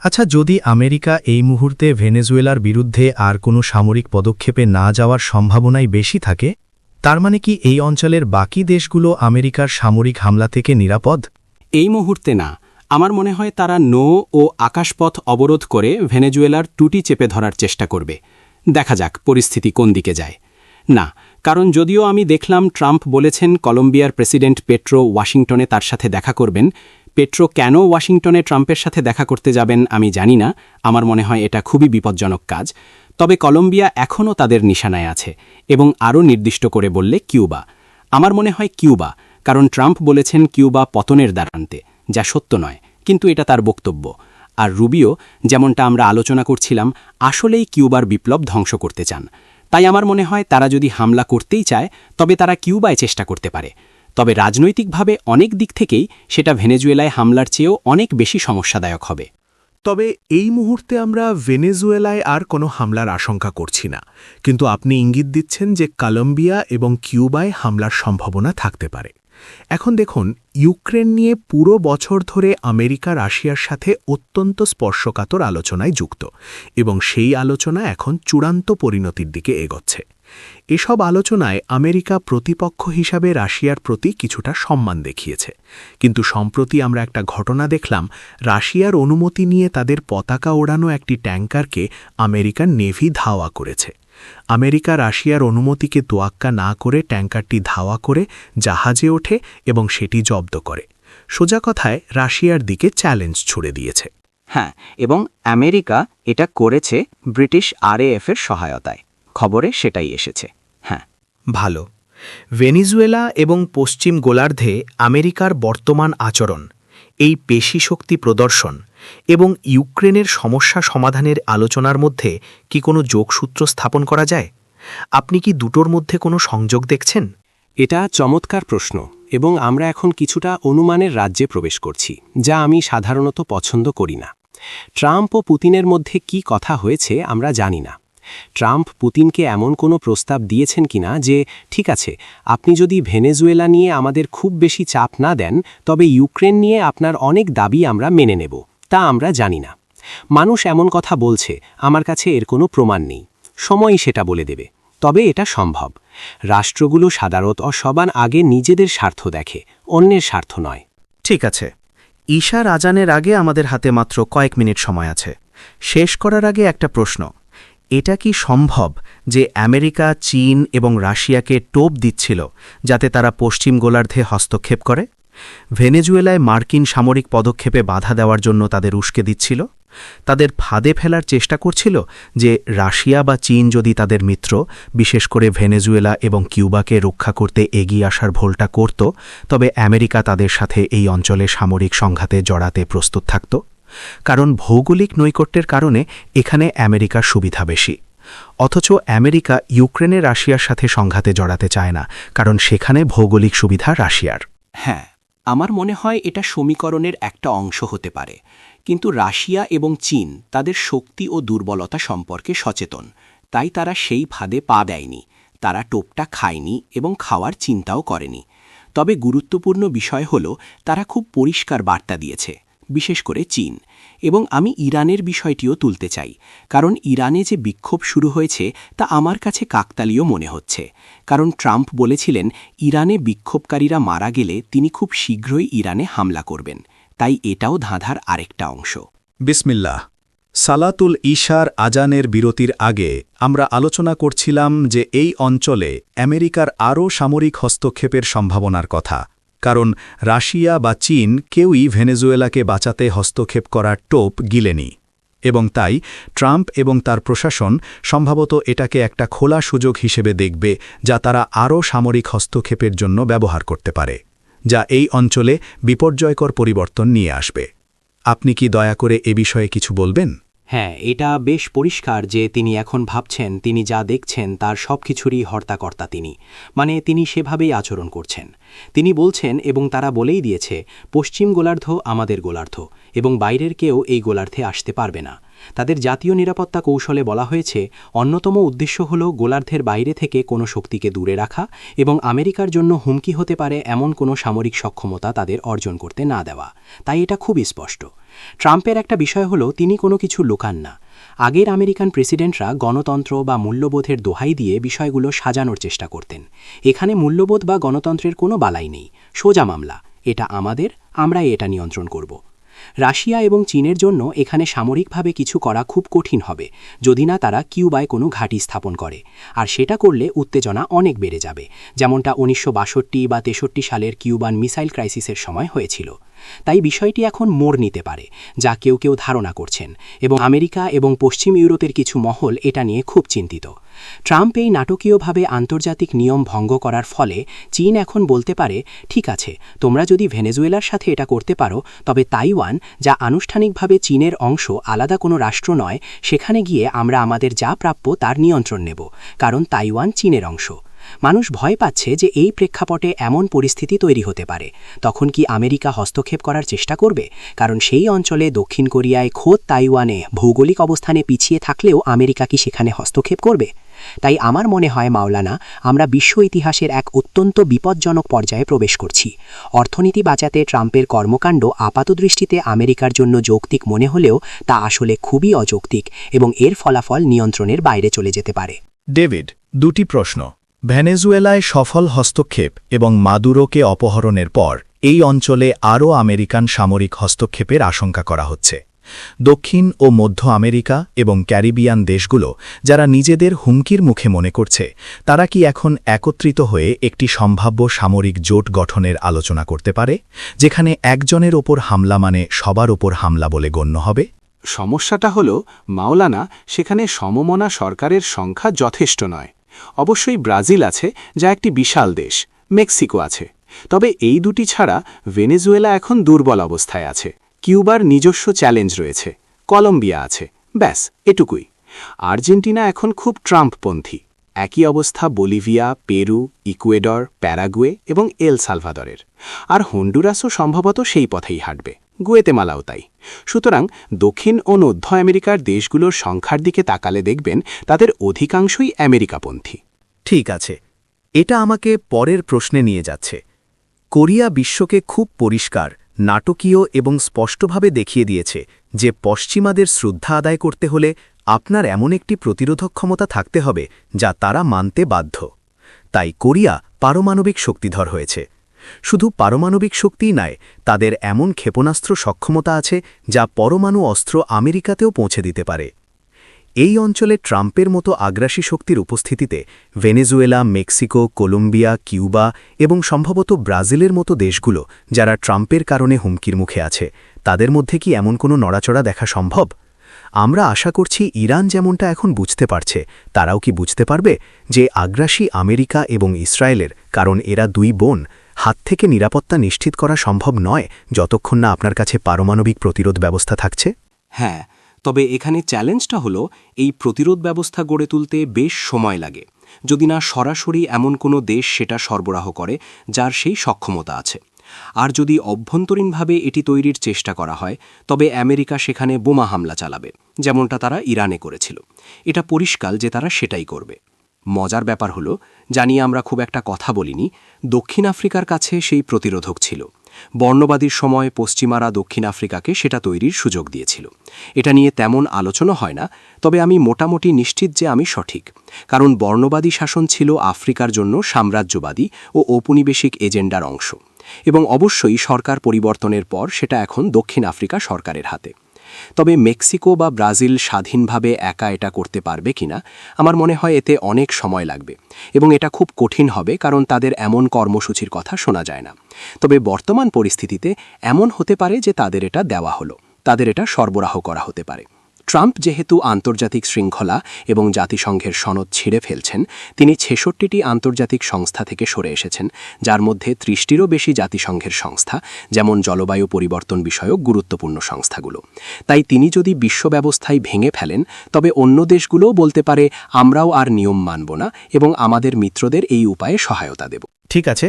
আচ্ছা, যদি আমেরিকা এই মুহূর্তে ভেনেজুয়েলার বিরুদ্ধে আর কোনো সামরিক পদক্ষেপে না যাওয়ার সম্ভাবনাই বেশি থাকে, তার মানে কি এই অঞ্চলের বাকি দেশগুলো আমেরিকার সামরিক হামলা থেকে নিরাপদ? এই মুহূর্তে না। আমার মনে হয় তারা নৌ ও আকাশপথ অবরোধ করে ভেনেজুয়েলার টুটি চেপে ধরার চেষ্টা করবে। দেখা যাক পরিস্থিতি কোন দিকে যায়। না, কারণ যদিও আমি দেখলাম ট্রাম্প বলেছেন কলম্বিয়ার প্রেসিডেন্ট পেট্রো ওয়াশিংটনে তার সাথে দেখা করবেন। পেট্রো কেন ওয়াশিংটনে ট্রাম্পের সাথে দেখা করতে যাবেন আমি জানি না। আমার মনে হয় এটা খুবই বিপজ্জনক কাজ। তবে কলম্বিয়া এখনও তাদের নিশানায় আছে, এবং আরও নির্দিষ্ট করে বললে কিউবা। আমার মনে হয় কিউবা, কারণ ট্রাম্প বলেছেন কিউবা পতনের দ্বারান্তে, যা সত্য নয়, কিন্তু এটা তার বক্তব্য। আর রুবিও, যেমনটা আমরা আলোচনা করছিলাম, আসলেই কিউবার বিপ্লব ধ্বংস করতে চান। তাই আমার মনে হয় তারা যদি হামলা করতেই চায় তবে তারা কিউবায় চেষ্টা করতে পারে। তবে রাজনৈতিকভাবে অনেক দিক থেকেই সেটা ভেনেজুয়েলায় হামলার চেয়েও অনেক বেশি সমস্যাদায়ক হবে। তবে এই মুহূর্তে আমরা ভেনেজুয়েলায় আর কোনো হামলার আশঙ্কা করছি না, কিন্তু আপনি ইঙ্গিত দিচ্ছেন যে কলম্বিয়া এবং কিউবায় হামলার সম্ভাবনা থাকতে পারে। এখন দেখুন, ইউক্রেন নিয়ে পুরো বছর ধরে আমেরিকা রাশিয়ার সাথে অত্যন্ত স্পর্শকাতর আলোচনায় যুক্ত, এবং সেই আলোচনা এখন চূড়ান্ত পরিণতির দিকে এগোচ্ছে। এসব আলোচনায় আমেরিকা প্রতিপক্ষ হিসাবে রাশিয়ার প্রতি কিছুটা সম্মান দেখিয়েছে, কিন্তু সম্প্রতি আমরা একটা ঘটনা দেখলাম, রাশিয়ার অনুমতি নিয়ে তাদের পতাকা ওড়ানো একটি ট্যাঙ্কারকে আমেরিকার নেভি ধাওয়া করেছে। আমেরিকা রাশিয়ার অনুমতিকে তোয়াক্কা না করে ট্যাঙ্কারটি ধাওয়া করে জাহাজে ওঠে এবং সেটি জব্দ করে। সোজা কথায় রাশিয়ার দিকে চ্যালেঞ্জ ছুড়ে দিয়েছে। হ্যাঁ, এবং আমেরিকা এটা করেছে ব্রিটিশ আরএএফের সহায়তায়। খবরে সেটাই এসেছে। হ্যাঁ, ভালো। ভেনেজুয়েলা এবং পশ্চিম গোলার্ধে আমেরিকার বর্তমান আচরণ, এই পেশি শক্তি প্রদর্শন এবং ইউক্রেনের সমস্যা সমাধানের আলোচনার মধ্যে কি কোনো যোগসূত্র স্থাপন করা যায়? আপনি কি দুটোর মধ্যে কোনো সংযোগ দেখছেন? এটা চমৎকার প্রশ্ন, এবং আমরা এখন কিছুটা অনুমানের রাজ্যে প্রবেশ করছি, যা আমি সাধারণত পছন্দ করি না। ট্রাম্প ও পুতিনের মধ্যে কি কথা হয়েছে আমরা জানি না। ট্রাম্প পুতিনকে এমন কোনো প্রস্তাব দিয়েছেন কিনা যে ঠিক আছে, আপনি যদি ভেনেজুয়েলা নিয়ে আমাদের খুব বেশি চাপ না দেন, তবে ইউক্রেন নিয়ে আপনার অনেক দাবি আমরা মেনে নেব, তা আমরা জানি না। মানুষ এমন কথা বলছে, আমার কাছে এর কোনো প্রমাণ নেই। সময়ই সেটা বলে দেবে। তবে এটা সম্ভব। রাষ্ট্রগুলো সাধারণত সবার আগে নিজেদের স্বার্থ দেখে, অন্যের স্বার্থ নয়। ঠিক আছে, ঈশার আজানের আগে আমাদের হাতে মাত্র কয়েক মিনিট সময় আছে। শেষ করার আগে একটা প্রশ্ন, এটা কি সম্ভব যে আমেরিকা, চীন এবং রাশিয়াকে টোপ দিচ্ছিল যাতে তারা পশ্চিম গোলার্ধে হস্তক্ষেপ করে? ভেনেজুয়েলায় মার্কিন সামরিক পদক্ষেপে বাধা দেওয়ার জন্য তাদের উস্কে দিচ্ছিল? তাদের ফাঁদে ফেলার চেষ্টা করছিল যে রাশিয়া বা চীন যদি তাদের মিত্র, বিশেষ করে ভেনেজুয়েলা এবং কিউবাকে রক্ষা করতে এগিয়ে আসার ভুলটা করত, তবে আমেরিকা তাদের সাথে এই অঞ্চলে সামরিক সংঘাতে জড়াতে প্রস্তুত থাকত? কারণ ভৌগোলিক নৈকট্যের কারণে এখানে আমেরিকার সুবিধা বেশি। অথচ আমেরিকা ইউক্রেনে রাশিয়ার সাথে সংঘাতে জড়াতে চায় না, কারণ সেখানে ভৌগোলিক সুবিধা রাশিয়ার। হ্যাঁ, আমার মনে হয় এটা সমীকরণের একটা অংশ হতে পারে, কিন্তু রাশিয়া এবং চীন তাদের শক্তি ও দুর্বলতা সম্পর্কে সচেতন, তাই তারা সেই ফাঁদে পা দেয়নি। তারা টোপটা খায়নি এবং খাওয়ার চিন্তাও করেনি। তবে গুরুত্বপূর্ণ বিষয় হল তারা খুব পরিষ্কার বার্তা দিয়েছে, বিশেষ করে চীন। এবং আমি ইরানের বিষয়টিও তুলতে চাই, কারণ ইরানে যে বিক্ষোভ শুরু হয়েছে তা আমার কাছে কাকতালীয় মনে হচ্ছে। কারণ ট্রাম্প বলেছিলেন ইরানে বিক্ষোভকারীরা মারা গেলে তিনি খুব শীঘ্রই ইরানে হামলা করবেন। তাই এটাও ধাঁধার আরেকটা অংশ। বিসমিল্লাহ। সালাতুল ঈশার আজানের বিরতির আগে আমরা আলোচনা করছিলাম যে এই অঞ্চলে আমেরিকার আরও সামরিক হস্তক্ষেপের সম্ভাবনার কথা, কারণ রাশিয়া বা চীন কেউই ভেনেজুয়েলাকে বাঁচাতে হস্তক্ষেপ করার টোপ গিলেনি, এবং তাই ট্রাম্প এবং তার প্রশাসন সম্ভবত এটাকে একটা খোলা সুযোগ হিসেবে দেখবে, যা তারা আরও সামরিক হস্তক্ষেপের জন্য ব্যবহার করতে পারে, যা এই অঞ্চলে বিপর্যয়কর পরিবর্তন নিয়ে আসবে। আপনি কি দয়া করে এ বিষয়ে কিছু বলবেন? হ্যাঁ, এটা বেশ পরিষ্কার যে তিনি এখন ভাবছেন তিনি যা দেখছেন তার সব কিছুরই হর্তাকর্তা তিনি, মানে তিনি সেভাবেই আচরণ করছেন। তিনি বলছেন, এবং তারা বলেই দিয়েছে, পশ্চিম গোলার্ধ আমাদের গোলার্ধ, এবং বাইরের কেউ এই গোলার্ধে আসতে পারবে না। তাদের জাতীয় নিরাপত্তা কৌশলে বলা হয়েছে অন্যতম উদ্দেশ্য হল গোলার্ধের বাইরে থেকে কোনো শক্তিকে দূরে রাখা এবং আমেরিকার জন্য হুমকি হতে পারে এমন কোনো সামরিক সক্ষমতা তাদের অর্জন করতে না দেওয়া। তাই এটা খুবই স্পষ্ট। ট্রাম্পের একটা বিষয় হলো তিনি কোনো কিছু লুকান না। আগের আমেরিকান প্রেসিডেন্টরা গণতন্ত্র বা মূল্যবোধের দোহাই দিয়ে বিষয়গুলো সাজানোর চেষ্টা করতেন। এখানে মূল্যবোধ বা গণতন্ত্রের কোনো বালাই নেই, সোজা মামলা, এটা আমাদের, আমরাই এটা নিয়ন্ত্রণ করব। রাশিয়া এবং চীনের জন্য এখানে সামরিকভাবে কিছু করা খুব কঠিন হবে যদি না তারা কিউবায় কোনো ঘাঁটি স্থাপন করে, আর সেটা করলে উত্তেজনা অনেক বেড়ে যাবে, যেমনটা 1962 বা 63 সালের কিউবান মিসাইল ক্রাইসিসের সময় হয়েছিল। তাই বিষয়টি এখন মোড় নিতে পারে, যা কেউ কেউ ধারণা করছেন, এবং আমেরিকা এবং পশ্চিম ইউরোপের কিছু মহল এটা নিয়ে খুব চিন্তিত। ট্রাম্প এই নাটকীয়ভাবে আন্তর্জাতিক নিয়ম ভঙ্গ করার ফলে চীন এখন বলতে পারে, ঠিক আছে, তোমরা যদি ভেনেজুয়েলার সাথে এটা করতে পারো, তবে তাইওয়ান, যা আনুষ্ঠানিকভাবে চীনের অংশ, আলাদা কোনো রাষ্ট্র নয়, সেখানে গিয়ে আমরা আমাদের যা প্রাপ্য তার নিয়ন্ত্রণ নেব, কারণ তাইওয়ান চীনের অংশ। মানুষ ভয় পাচ্ছে যে এই প্রেক্ষাপটে এমন পরিস্থিতি তৈরি হতে পারে। তখন কি আমেরিকা হস্তক্ষেপ করার চেষ্টা করবে? কারণ সেই অঞ্চলে দক্ষিণ কোরিয়ায় খোদ তাইওয়ানে ভৌগোলিক অবস্থানে পিছিয়ে থাকলেও আমেরিকা কি সেখানে হস্তক্ষেপ করবে? তাই আমার মনে হয় মাওলানা, আমরা বিশ্ব ইতিহাসের এক অত্যন্ত বিপজ্জনক পর্যায়ে প্রবেশ করছি। অর্থনীতি বাঁচাতে ট্রাম্পের কর্মকাণ্ড আপাতদৃষ্টিতে আমেরিকার জন্য যৌক্তিক মনে হলেও তা আসলে খুবই অযৌক্তিক, এবং এর ফলাফল নিয়ন্ত্রণের বাইরে চলে যেতে পারে। ডেভিড, দুটি প্রশ্ন। ভেনেজুয়েলায় সফল হস্তক্ষেপ এবং মাদুরোকে অপহরণের পর এই অঞ্চলে আরও আমেরিকান সামরিক হস্তক্ষেপের আশঙ্কা করা হচ্ছে। দক্ষিণ ও মধ্য আমেরিকা এবং ক্যারিবিয়ান দেশগুলো যারা নিজেদের হুমকির মুখে মনে করছে, তারা কি এখন একত্রিত হয়ে একটি সম্ভাব্য সামরিক জোট গঠনের আলোচনা করতে পারে, যেখানে একজনের ওপর হামলা মানে সবার ওপর হামলা বলে গণ্য হবে? সমস্যাটা হলো মাওলানা, সেখানে সমমনা সরকারের সংখ্যা যথেষ্ট নয়। অবশ্যই ব্রাজিল আছে, যা একটি বিশাল দেশ, মেক্সিকো আছে, তবে এই দুটি ছাড়া ভেনেজুয়েলা এখন দুর্বল অবস্থায় আছে। কিউবার নিজস্ব চ্যালেঞ্জ রয়েছে, কলম্বিয়া আছে, ব্যাস এটুকুই। আর্জেন্টিনা এখন খুব ট্রাম্পপন্থী। একই অবস্থা বলিভিয়া, পেরু, ইকুয়েডর, প্যারাগুয়ে এবং এল সালভাদরের। আর হন্ডুরাসও সম্ভবত সেই পথেই হাঁটবে, গুয়েতেমালাও তাই। সুতরাং দক্ষিণ ও মধ্য আমেরিকার দেশগুলোর সংখ্যার দিকে তাকালে দেখবেন তাদের অধিকাংশই আমেরিকাপন্থী। ঠিক আছে, এটা আমাকে পরের প্রশ্নে নিয়ে যাচ্ছে। কোরিয়া বিশ্বকে খুব পরিষ্কার, নাটকীয় এবং স্পষ্টভাবে দেখিয়ে দিয়েছে যে পশ্চিমাদের শ্রদ্ধা আদায় করতে হলে আপনার এমন একটি প্রতিরোধক ক্ষমতা থাকতে হবে যা তারা মানতে বাধ্য। তাই কোরিয়া পারমাণবিক শক্তিধর হয়েছে। শুধু পারমাণবিক শক্তিই নয়, তাদের এমন ক্ষেপণাস্ত্র সক্ষমতা আছে যা পরমাণু অস্ত্র আমেরিকাতেও পৌঁছে দিতে পারে। এই অঞ্চলে ট্রাম্পের মতো আগ্রাসী শক্তির উপস্থিতিতে ভেনেজুয়েলা, মেক্সিকো, কলম্বিয়া, কিউবা এবং সম্ভবত ব্রাজিলের মতো দেশগুলো যারা ট্রাম্পের কারণে হুমকির মুখে আছে, তাদের মধ্যে কি এমন কোনো নড়াচড়া দেখা সম্ভব? আমরা আশা করছি ইরান যেমনটা এখন বুঝতে পারছে, তারাও কি বুঝতে পারবে যে আগ্রাসী আমেরিকা এবং ইসরায়েলের, কারণ এরা দুই বোন, হাত থেকে নিরাপত্তা নিশ্চিত করা সম্ভব নয় যতক্ষণ না আপনার কাছে পারমাণবিক প্রতিরোধ ব্যবস্থা থাকছে? হ্যাঁ, তবে এখানে চ্যালেঞ্জটা হলো এই প্রতিরোধ ব্যবস্থা গড়ে তুলতে বেশ সময় লাগে, যদি না সরাসরি এমন কোনো দেশ সেটা সরবরাহ করে যার সেই সক্ষমতা আছে। আর যদি অভ্যন্তরীণভাবে এটি তৈরির চেষ্টা করা হয়, তবে আমেরিকা সেখানে বোমা হামলা চালাবে, যেমনটা তারা ইরানে করেছিল। এটা পরিষ্কার যে তারা সেটাই করবে। মজার ব্যাপার হলো, জানিয়ে আমরা খুব একটা কথা বলিনি, দক্ষিণ আফ্রিকার কাছে সেই প্রতিরোধক ছিল। বর্ণবাদীর সময় পশ্চিমারা দক্ষিণ আফ্রিকাকে সেটা তৈরির সুযোগ দিয়েছিল। এটা নিয়ে তেমন আলোচনা হয় না, তবে আমি মোটামুটি নিশ্চিত যে আমি সঠিক, কারণ বর্ণবাদী শাসন ছিল আফ্রিকার জন্য সাম্রাজ্যবাদী ও ঔপনিবেশিক এজেন্ডার অংশ, এবং অবশ্যই সরকার পরিবর্তনের পর সেটা এখন দক্ষিণ আফ্রিকা সরকারের হাতে। তবে মেক্সিকো বা ব্রাজিল স্বাধীনভাবে একা এটা করতে পারবে কিনা, আমার মনে হয় এতে অনেক সময় লাগবে, এবং এটা খুব কঠিন হবে, কারণ তাদের এমন কর্মসূচির কথা শোনা যায় না। তবে বর্তমান পরিস্থিতিতে এমন হতে পারে যে তাদের এটা দেওয়া হলো, তাদের এটা সরবরাহ করা হতে পারে। ট্রাম্প যেহেতু আন্তর্জাতিক শৃঙ্খলা এবং জাতিসংঘের সনদ ছিঁড়ে ফেলছেন, তিনি ৬৬টি আন্তর্জাতিক সংস্থা থেকে সরে এসেছেন, যার মধ্যে ৩০টিরও বেশি জাতিসংঘের সংস্থা, যেমন জলবায়ু পরিবর্তন বিষয়ক গুরুত্বপূর্ণ সংস্থাগুলো। তাই তিনি যদি বিশ্ব ব্যবস্থায় ভেঙে ফেলেন, তবে অন্য দেশগুলোও বলতে পারে আমরাও আর নিয়ম মানব না, এবং আমাদের মিত্রদের এই উপায়ে সহায়তা দেব। ঠিক আছে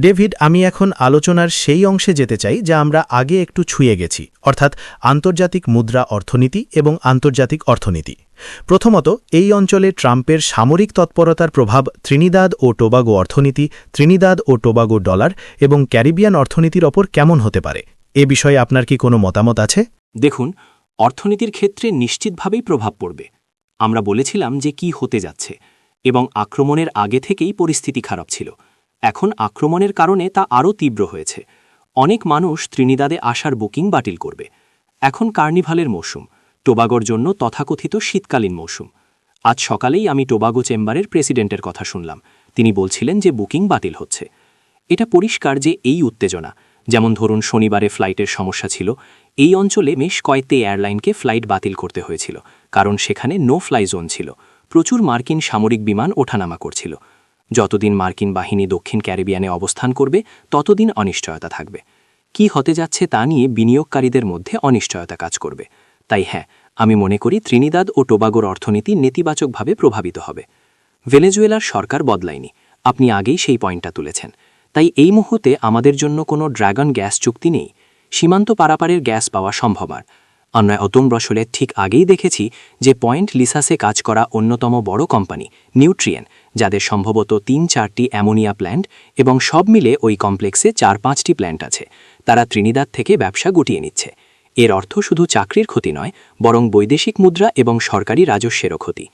ডেভিড, আমি এখন আলোচনার সেই অংশে যেতে চাই যা আমরা আগে একটু ছুঁয়ে গেছি, অর্থাৎ আন্তর্জাতিক মুদ্রা অর্থনীতি এবং আন্তর্জাতিক অর্থনীতি। প্রথমত, এই অঞ্চলে ট্রাম্পের সামরিক তৎপরতার প্রভাব ত্রিনিদাদ ও টোবাগো অর্থনীতি, ত্রিনিদাদ ও টোবাগো ডলার এবং ক্যারিবিয়ান অর্থনীতির ওপর কেমন হতে পারে? এ বিষয়ে আপনার কি কোনো মতামত আছে? দেখুন, অর্থনীতির ক্ষেত্রে নিশ্চিতভাবেই প্রভাব পড়বে। আমরা বলেছিলাম যে কি হতে যাচ্ছে, এবং আক্রমণের আগে থেকেই পরিস্থিতি খারাপ ছিল। এখন আক্রমণের কারণে তা আরও তীব্র হয়েছে। অনেক মানুষ ত্রিনিদাদে আসার বুকিং বাতিল করবে। এখন কার্নিভালের মৌসুম, টোবাগোর জন্য তথাকথিত শীতকালীন মৌসুম। আজ সকালেই আমি টোবাগো চেম্বারের প্রেসিডেন্টের কথা শুনলাম। তিনি বলছিলেন যে বুকিং বাতিল হচ্ছে। এটা পরিষ্কার যে এই উত্তেজনা, যেমন ধরুন শনিবারে ফ্লাইটের সমস্যা ছিল, এই অঞ্চলে বেশ কয়েকটি এয়ারলাইনকে ফ্লাইট বাতিল করতে হয়েছিল, কারণ সেখানে নো ফ্লাই জোন ছিল। প্রচুর মার্কিন সামরিক বিমান ওঠানামা করছিল। যতদিন মার্কিন বাহিনী দক্ষিণ ক্যারিবিয়ানে অবস্থান করবে, ততদিন অনিশ্চয়তা থাকবে। কি হতে যাচ্ছে তা নিয়ে বিনিয়োগকারীদের মধ্যে অনিশ্চয়তা কাজ করবে। তাই হ্যাঁ, আমি মনে করি ত্রিনিদাদ ও টোবাগোর অর্থনীতি নেতিবাচকভাবে প্রভাবিত হবে। ভেনেজুয়েলার সরকার বদলায়নি, আপনি আগেই সেই পয়েন্টটা তুলেছেন। তাই এই মুহূর্তে আমাদের জন্য কোনো ড্রাগন গ্যাস চুক্তি নেই। সীমান্ত পারাপারের গ্যাস পাওয়া সম্ভব। আর অন্যায় অতম্রসলের ঠিক আগেই দেখেছি যে পয়েন্ট লিসাসে কাজ করা অন্যতম বড় কোম্পানি নিউট্রিয়েন, যাদের সম্ভবত ৩-৪টি অ্যামোনিয়া প্ল্যান্ট এবং সব মিলে ওই কমপ্লেক্সে ৪-৫টি প্ল্যান্ট আছে, তারা ত্রিনিদাদ থেকে ব্যবসা গুটিয়ে নিচ্ছে। এর অর্থ শুধু চাকরির ক্ষতি নয়, বরং বৈদেশিক মুদ্রা এবং সরকারি রাজস্বেরও ক্ষতি।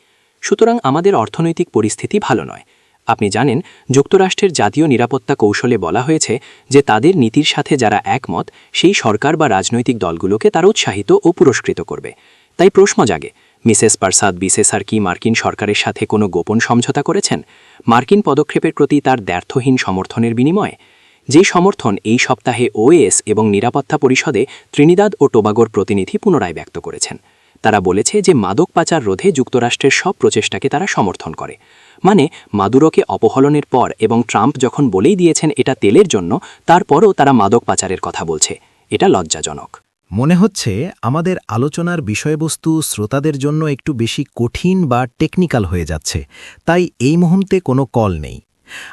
সুতরাং আমাদের অর্থনৈতিক পরিস্থিতি ভালো নয়। আপনি জানেন, যুক্তরাষ্ট্রের জাতীয় নিরাপত্তা কৌশলে বলা হয়েছে যে তাদের নীতির সাথে যারা একমত, সেই সরকার বা রাজনৈতিক দলগুলোকে তারা উৎসাহিত ও পুরস্কৃত করবে। তাই প্রশ্ন জাগে, মিসেস পারসাদ বিসেসার কি মার্কিন সরকারের সাথে কোনো গোপন সমঝোতা করেছেন মার্কিন পদক্ষেপের প্রতি তার দ্ব্যর্থহীন সমর্থনের বিনিময়ে? যে সমর্থন এই সপ্তাহে ওএস এবং নিরাপত্তা পরিষদে ত্রিনিদাদ ও টোবাগোর প্রতিনিধি পুনরায় ব্যক্ত করেছেন। তারা বলেছে যে মাদক পাচার রোধে যুক্তরাষ্ট্রের সব প্রচেষ্টাকে তারা সমর্থন করে। মানে মাদুরোকে অপহরণের পর এবং ট্রাম্প যখন বলেই দিয়েছেন এটা তেলের জন্য, তারপরও তারা মাদক পাচারের কথা বলছে। এটা লজ্জাজনক। মনে হচ্ছে আমাদের আলোচনার বিষয়বস্তু শ্রোতাদের জন্য একটু বেশি কঠিন বা টেকনিক্যাল হয়ে যাচ্ছে, তাই এই মুহূর্তে কোনো কল নেই।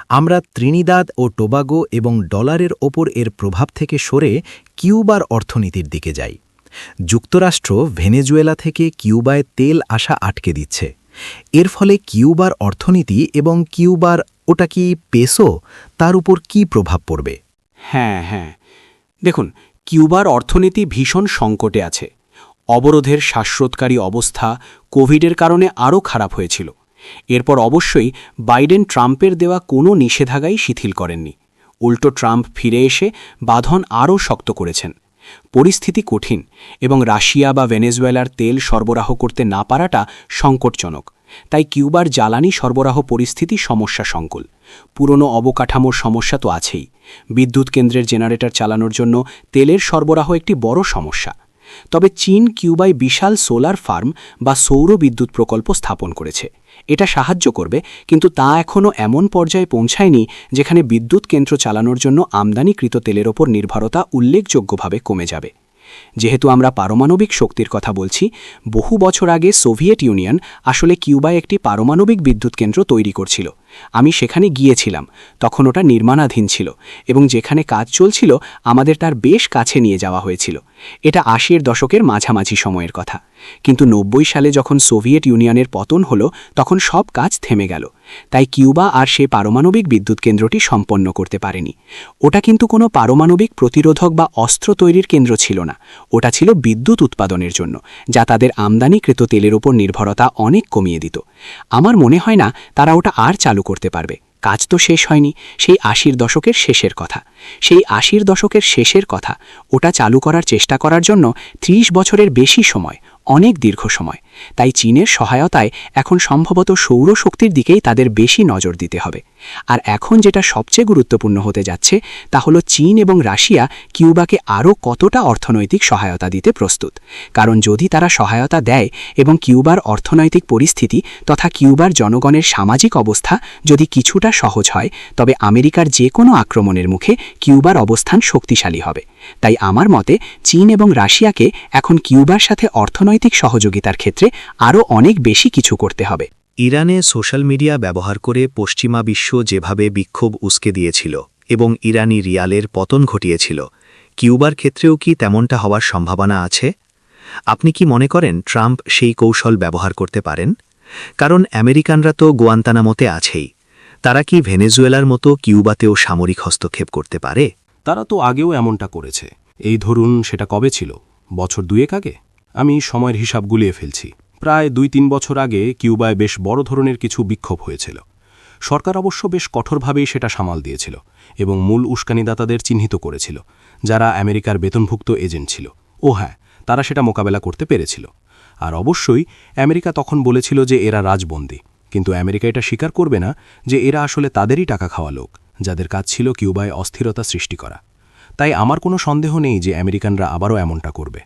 আমরা ত্রিনিদাদ ও টোবাগো এবং ডলারের ওপর এর প্রভাব থেকে সরে কিউবার অর্থনীতির দিকে যাই। যুক্তরাষ্ট্র ভেনেজুয়েলা থেকে কিউবায় তেল আসা আটকে দিচ্ছে। এর ফলে কিউবার অর্থনীতি এবং কিউবার, ওটা কি পেসো, তার উপর কি প্রভাব পড়বে? হ্যাঁ, দেখুন, কিউবার অর্থনীতি ভীষণ সংকটে আছে। অবরোধের শ্বাসরোধকারী অবস্থা কোভিডের কারণে আরও খারাপ হয়েছিল। এরপর অবশ্যই বাইডেন ট্রাম্পের দেওয়া কোনো নিষেধাজ্ঞাই শিথিল করেননি। উল্টো ট্রাম্প ফিরে এসে বাঁধন আরও শক্ত করেছেন। পরিস্থিতি কঠিন, এবং রাশিয়া বা ভেনেজুয়েলার তেল সরবরাহ করতে না পারাটা সংকটজনক। তাই কিউবার জ্বালানি সরবরাহ পরিস্থিতি সমস্যা সংকুল। পুরনো অবকাঠামোর সমস্যা তো আছেই। বিদ্যুৎ কেন্দ্রের জেনারেটর চালানোর জন্য তেলের সরবরাহ একটি বড় সমস্যা। তবে চীন কিউবায় বিশাল সোলার ফার্ম বা সৌর বিদ্যুৎ প্রকল্প স্থাপন করেছে। এটা সাহায্য করবে, কিন্তু তা এখনও এমন পর্যায়ে পৌঁছায়নি যেখানে বিদ্যুৎ কেন্দ্র চালানোর জন্য আমদানিকৃত তেলের ওপর নির্ভরতা উল্লেখযোগ্যভাবে কমে যাবে। যেহেতু আমরা পারমাণবিক শক্তির কথা বলছি, বহু বছর আগে সোভিয়েত ইউনিয়ন আসলে কিউবায় একটি পারমাণবিক বিদ্যুৎ কেন্দ্র তৈরি করছিল। আমি সেখানে গিয়েছিলাম, তখন ওটা নির্মাণাধীন ছিল, এবং যেখানে কাজ চলছিল আমাদের তার বেশ কাছে নিয়ে যাওয়া হয়েছিল। এটা ৮০-এর দশকের মাঝামাঝি সময়ের কথা। কিন্তু ৯০ সালে যখন সোভিয়েত ইউনিয়নের পতন হলো, তখন সব কাজ থেমে গেল। তাই কিউবা আর সে পারমাণবিক বিদ্যুৎ কেন্দ্রটি সম্পন্ন করতে পারেনি। ওটা কিন্তু কোনো পারমাণবিক প্রতিরোধক বা অস্ত্র তৈরির কেন্দ্র ছিল না, ওটা ছিল বিদ্যুৎ উৎপাদনের জন্য, যা তাদের আমদানিকৃত তেলের ওপর নির্ভরতা অনেক কমিয়ে দিত। আমার মনে হয় না তারা ওটা আর চালু করতে পারবে। কাজ তো শেষ হয়নি। সেই ৮০-এর দশকের শেষের কথা। ওটা চালু করার চেষ্টা করার জন্য ৩০ বছরের বেশি সময়, অনেক দীর্ঘ সময়। তাই চীনের সহায়তায় এখন সম্ভবত সৌরশক্তির দিকেই তাদের বেশি নজর দিতে হবে। আর এখন যেটা সবচেয়ে গুরুত্বপূর্ণ হতে যাচ্ছে তা হলো চীন এবং রাশিয়া কিউবাকে আরও কতটা অর্থনৈতিক সহায়তা দিতে প্রস্তুত। কারণ যদি তারা সহায়তা দেয় এবং কিউবার অর্থনৈতিক পরিস্থিতি তথা কিউবার জনগণের সামাজিক অবস্থা যদি কিছুটা সহজ হয়, তবে আমেরিকার যে কোনো আক্রমণের মুখে কিউবার অবস্থান শক্তিশালী হবে। তাই আমার মতে চীন এবং রাশিয়াকে এখন কিউবার সাথে অর্থনৈতিক সহযোগিতার ক্ষেত্রে আরও অনেক বেশি কিছু করতে হবে। ইরানে সোশ্যাল মিডিয়া ব্যবহার করে পশ্চিমা বিশ্ব যেভাবে বিক্ষোভ উস্কে দিয়েছিল এবং ইরানি রিয়ালের পতন ঘটিয়েছিল, কিউবার ক্ষেত্রেও কি তেমনটা হওয়ার সম্ভাবনা আছে? আপনি কি মনে করেন ট্রাম্প সেই কৌশল ব্যবহার করতে পারেন? কারণ আমেরিকানরা তো গুয়ান্তানামোতে আছেই। তারা কি ভেনেজুয়েলার মতো কিউবাতেও সামরিক হস্তক্ষেপ করতে পারে? তারা তো আগেও এমনটা করেছে। এই ধরুন, সেটা কবে ছিল? বছর 2 আগে? আমি সময়ের হিসাব গুলিয়ে ফেলছি। প্রায় 2-3 বছর আগে কিউবায় বেশ বড় ধরনের কিছু বিক্ষোভ হয়েছিল। সরকার অবশ্য বেশ কঠোরভাবেই সেটা সামাল দিয়েছিল এবং মূল উস্কানিদাতাদের চিহ্নিত করেছিল, যারা আমেরিকার বেতনভুক্ত এজেন্ট ছিল। ও হ্যাঁ, তারা সেটা মোকাবেলা করতে পেরেছিল। আর অবশ্যই আমেরিকা তখন বলেছিল যে এরা রাজবন্দী, কিন্তু আমেরিকা এটা স্বীকার করবে না যে এরা আসলে তাদেরই টাকা খাওয়া লোক, যাদের কাজ ছিল কিউবায় অস্থিরতা সৃষ্টি করা। তাই আমার কোনো সন্দেহ নেই যে আমেরিকানরা আবারও এমনটা করবে।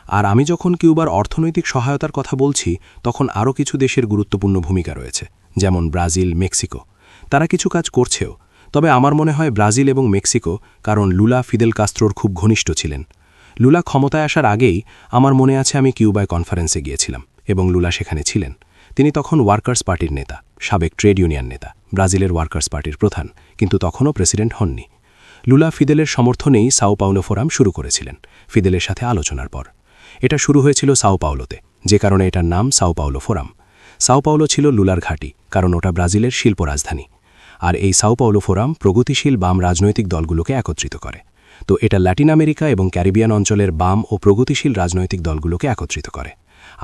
আর আমি যখন কিউবার অর্থনৈতিক সহায়তার কথা বলছি, তখন আরও কিছু দেশের গুরুত্বপূর্ণ ভূমিকা রয়েছে, যেমন ব্রাজিল, মেক্সিকো। তারা কিছু কাজ করছেও, তবে আমার মনে হয় ব্রাজিল এবং মেক্সিকো, কারণ লুলা ফিদেল কাস্ত্রোর খুব ঘনিষ্ঠ ছিলেন। লুলা ক্ষমতায় আসার আগেই আমার মনে আছে আমি কিউবায় কনফারেন্সে গিয়েছিলাম এবং লুলা সেখানে ছিলেন। তিনি তখন ওয়ার্কার্স পার্টির নেতা, সাবেক ট্রেড ইউনিয়ন নেতা, ব্রাজিলের ওয়ার্কার্স পার্টির প্রধান, কিন্তু তখনও প্রেসিডেন্ট হননি। লুলা ফিদেলের সমর্থনেই সাও পাওলো ফোরাম শুরু করেছিলেন, ফিদেলের সাথে আলোচনার পর। এটা শুরু হয়েছিল সাও পাওলোতে, যে কারণে এটার নাম সাও পাওলো ফোরাম। সাও পাওলো ছিল লুলার ঘাঁটি, কারণ ওটা ব্রাজিলের শিল্প রাজধানী। আর এই সাও পাওলো ফোরাম প্রগতিশীল বাম রাজনৈতিক দলগুলোকে একত্রিত করে। তো এটা ল্যাটিন আমেরিকা এবং ক্যারিবিয়ান অঞ্চলের বাম ও প্রগতিশীল রাজনৈতিক দলগুলোকে একত্রিত করে।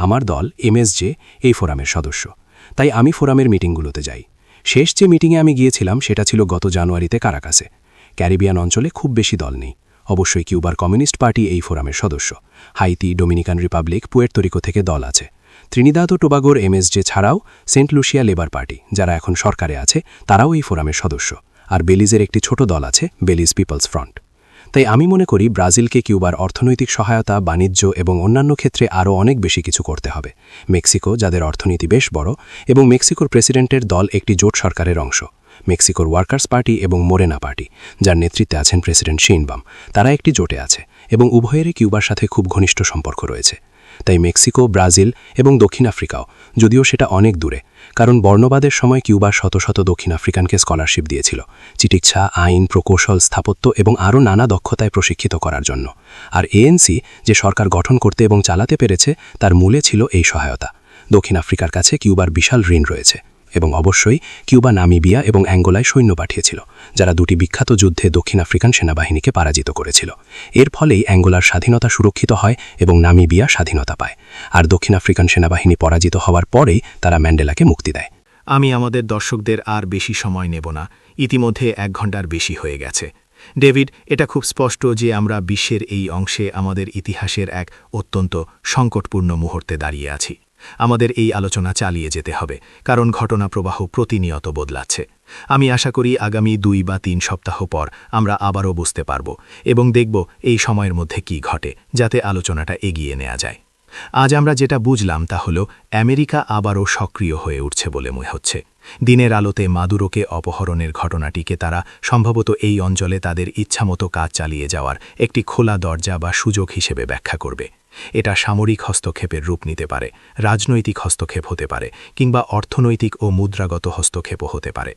আমার দল এমএসজে এই ফোরামের সদস্য, তাই আমি ফোরামের মিটিংগুলোতে যাই। শেষ যে মিটিংয়ে আমি গিয়েছিলাম সেটা ছিল গত জানুয়ারিতে কারাকাসে। ক্যারিবিয়ান অঞ্চলে খুব বেশি দল নেই। অবশ্যই কিউবার কমিউনিস্ট পার্টি এই ফোরামের সদস্য। Haiti, Dominican Republic, Puerto Rico থেকে দল আছে। ত্রিনিদাদ ও টোবাগোর এমএসজে ছাড়াও সেন্ট লুসিয়া লেবার পার্টি, যারা এখন সরকারে আছে, তারাও এই ফোরামের সদস্য। আর বেলিজের একটি ছোট দল আছে, বেলিজ পিপলস ফ্রন্ট। তাই আমি মনে করি ব্রাজিলকে কিউবার অর্থনৈতিক সহায়তা, বাণিজ্য এবং অন্যান্য ক্ষেত্রে আরও অনেক বেশি কিছু করতে হবে। মেক্সিকো, যাদের অর্থনীতি বেশ বড়, এবং মেক্সিকোর প্রেসিডেন্টের দল একটি জোট সরকারের অংশ। মেক্সিকোর ওয়ার্কার্স পার্টি এবং মোরেনা পার্টি, যার নেতৃত্বে আছেন প্রেসিডেন্ট শেইনবাম, তারা একটি জোটে আছে এবং উভয়েরই কিউবার সাথে খুব ঘনিষ্ঠ সম্পর্ক রয়েছে। তাই মেক্সিকো, ব্রাজিল এবং দক্ষিণ আফ্রিকাও, যদিও সেটা অনেক দূরে, কারণ বর্ণবাদের সময় কিউবা শত শত দক্ষিণ আফ্রিকানকে স্কলারশিপ দিয়েছিল চিকিৎসা, আইন, প্রকৌশল, স্থাপত্য এবং আরও নানা দক্ষতায় প্রশিক্ষিত করার জন্য। আর এএনসি যে সরকার গঠন করতে এবং চালাতে পেরেছে, তার মূলে ছিল এই সহায়তা। দক্ষিণ আফ্রিকার কাছে কিউবার বিশাল ঋণ রয়েছে এবং অবশ্যই কিউবা নামিবিয়া এবং অ্যাঙ্গোলায় সৈন্য পাঠিয়েছিল, যারা দুটি বিখ্যাত যুদ্ধে দক্ষিণ আফ্রিকান সেনাবাহিনীকে পরাজিত করেছিল। এর ফলেই অ্যাঙ্গোলার স্বাধীনতা সুরক্ষিত হয় এবং নামিবিয়া স্বাধীনতা পায়। আর দক্ষিণ আফ্রিকান সেনাবাহিনী পরাজিত হওয়ার পরেই তারা ম্যান্ডেলাকে মুক্তি দেয়। আমি আমাদের দর্শকদের আর বেশি সময় নেব না, ইতিমধ্যে 1 ঘণ্টার বেশি হয়ে গেছে। ডেভিড, এটা খুব স্পষ্ট যে আমরা বিশ্বের এই অংশে আমাদের ইতিহাসের এক অত্যন্ত সংকটপূর্ণ মুহূর্তে দাঁড়িয়ে আছি। আমাদের এই আলোচনা চালিয়ে যেতে হবে, কারণ ঘটনা প্রবাহ প্রতিনিয়ত বদলাচ্ছে। আমি আশা করি আগামী 2 বা 3 সপ্তাহ পর আমরা আবারও বুঝতে পারব এবং দেখব এই সময়ের মধ্যে কি ঘটে, যাতে আলোচনাটা এগিয়ে নেওয়া যায়। আজ আমরা যেটা বুঝলাম তা হল আমেরিকা আবারও সক্রিয় হয়ে উঠছে বলে মনে হচ্ছে। দিনের আলোতে মাদুরোকে অপহরণের ঘটনাটিকে তারা সম্ভবত এই অঞ্চলে তাদের ইচ্ছামতো কাজ চালিয়ে যাওয়ার একটি খোলা দরজা বা সুযোগ হিসেবে ব্যাখ্যা করবে। এটা সামরিক হস্তক্ষেপের রূপ নিতে পারে, রাজনৈতিক হস্তক্ষেপ হতে পারে, কিংবা অর্থনৈতিক ও মুদ্রাগত হস্তক্ষেপও হতে পারে।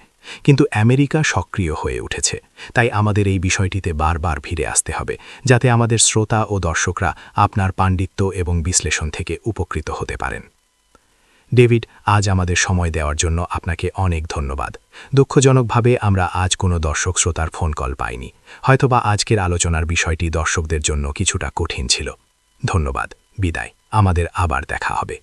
কিন্তু আমেরিকা সক্রিয় হয়ে উঠেছে, তাই আমাদের এই বিষয়টিতে বারবার ফিরে আসতে হবে, যাতে আমাদের শ্রোতা ও দর্শকরা আপনার পাণ্ডিত্য এবং বিশ্লেষণ থেকে উপকৃত হতে পারেন। ডেভিড, আজ আমাদের সময় দেওয়ার জন্য আপনাকে অনেক ধন্যবাদ। দুঃখজনকভাবে আমরা আজ কোনো দর্শক শ্রোতার ফোন কল পাইনি। হয়তোবা আজকের আলোচনার বিষয়টি দর্শকদের জন্য কিছুটা কঠিন ছিল। ধন্যবাদ, বিদায়। আমাদের আবার দেখা হবে।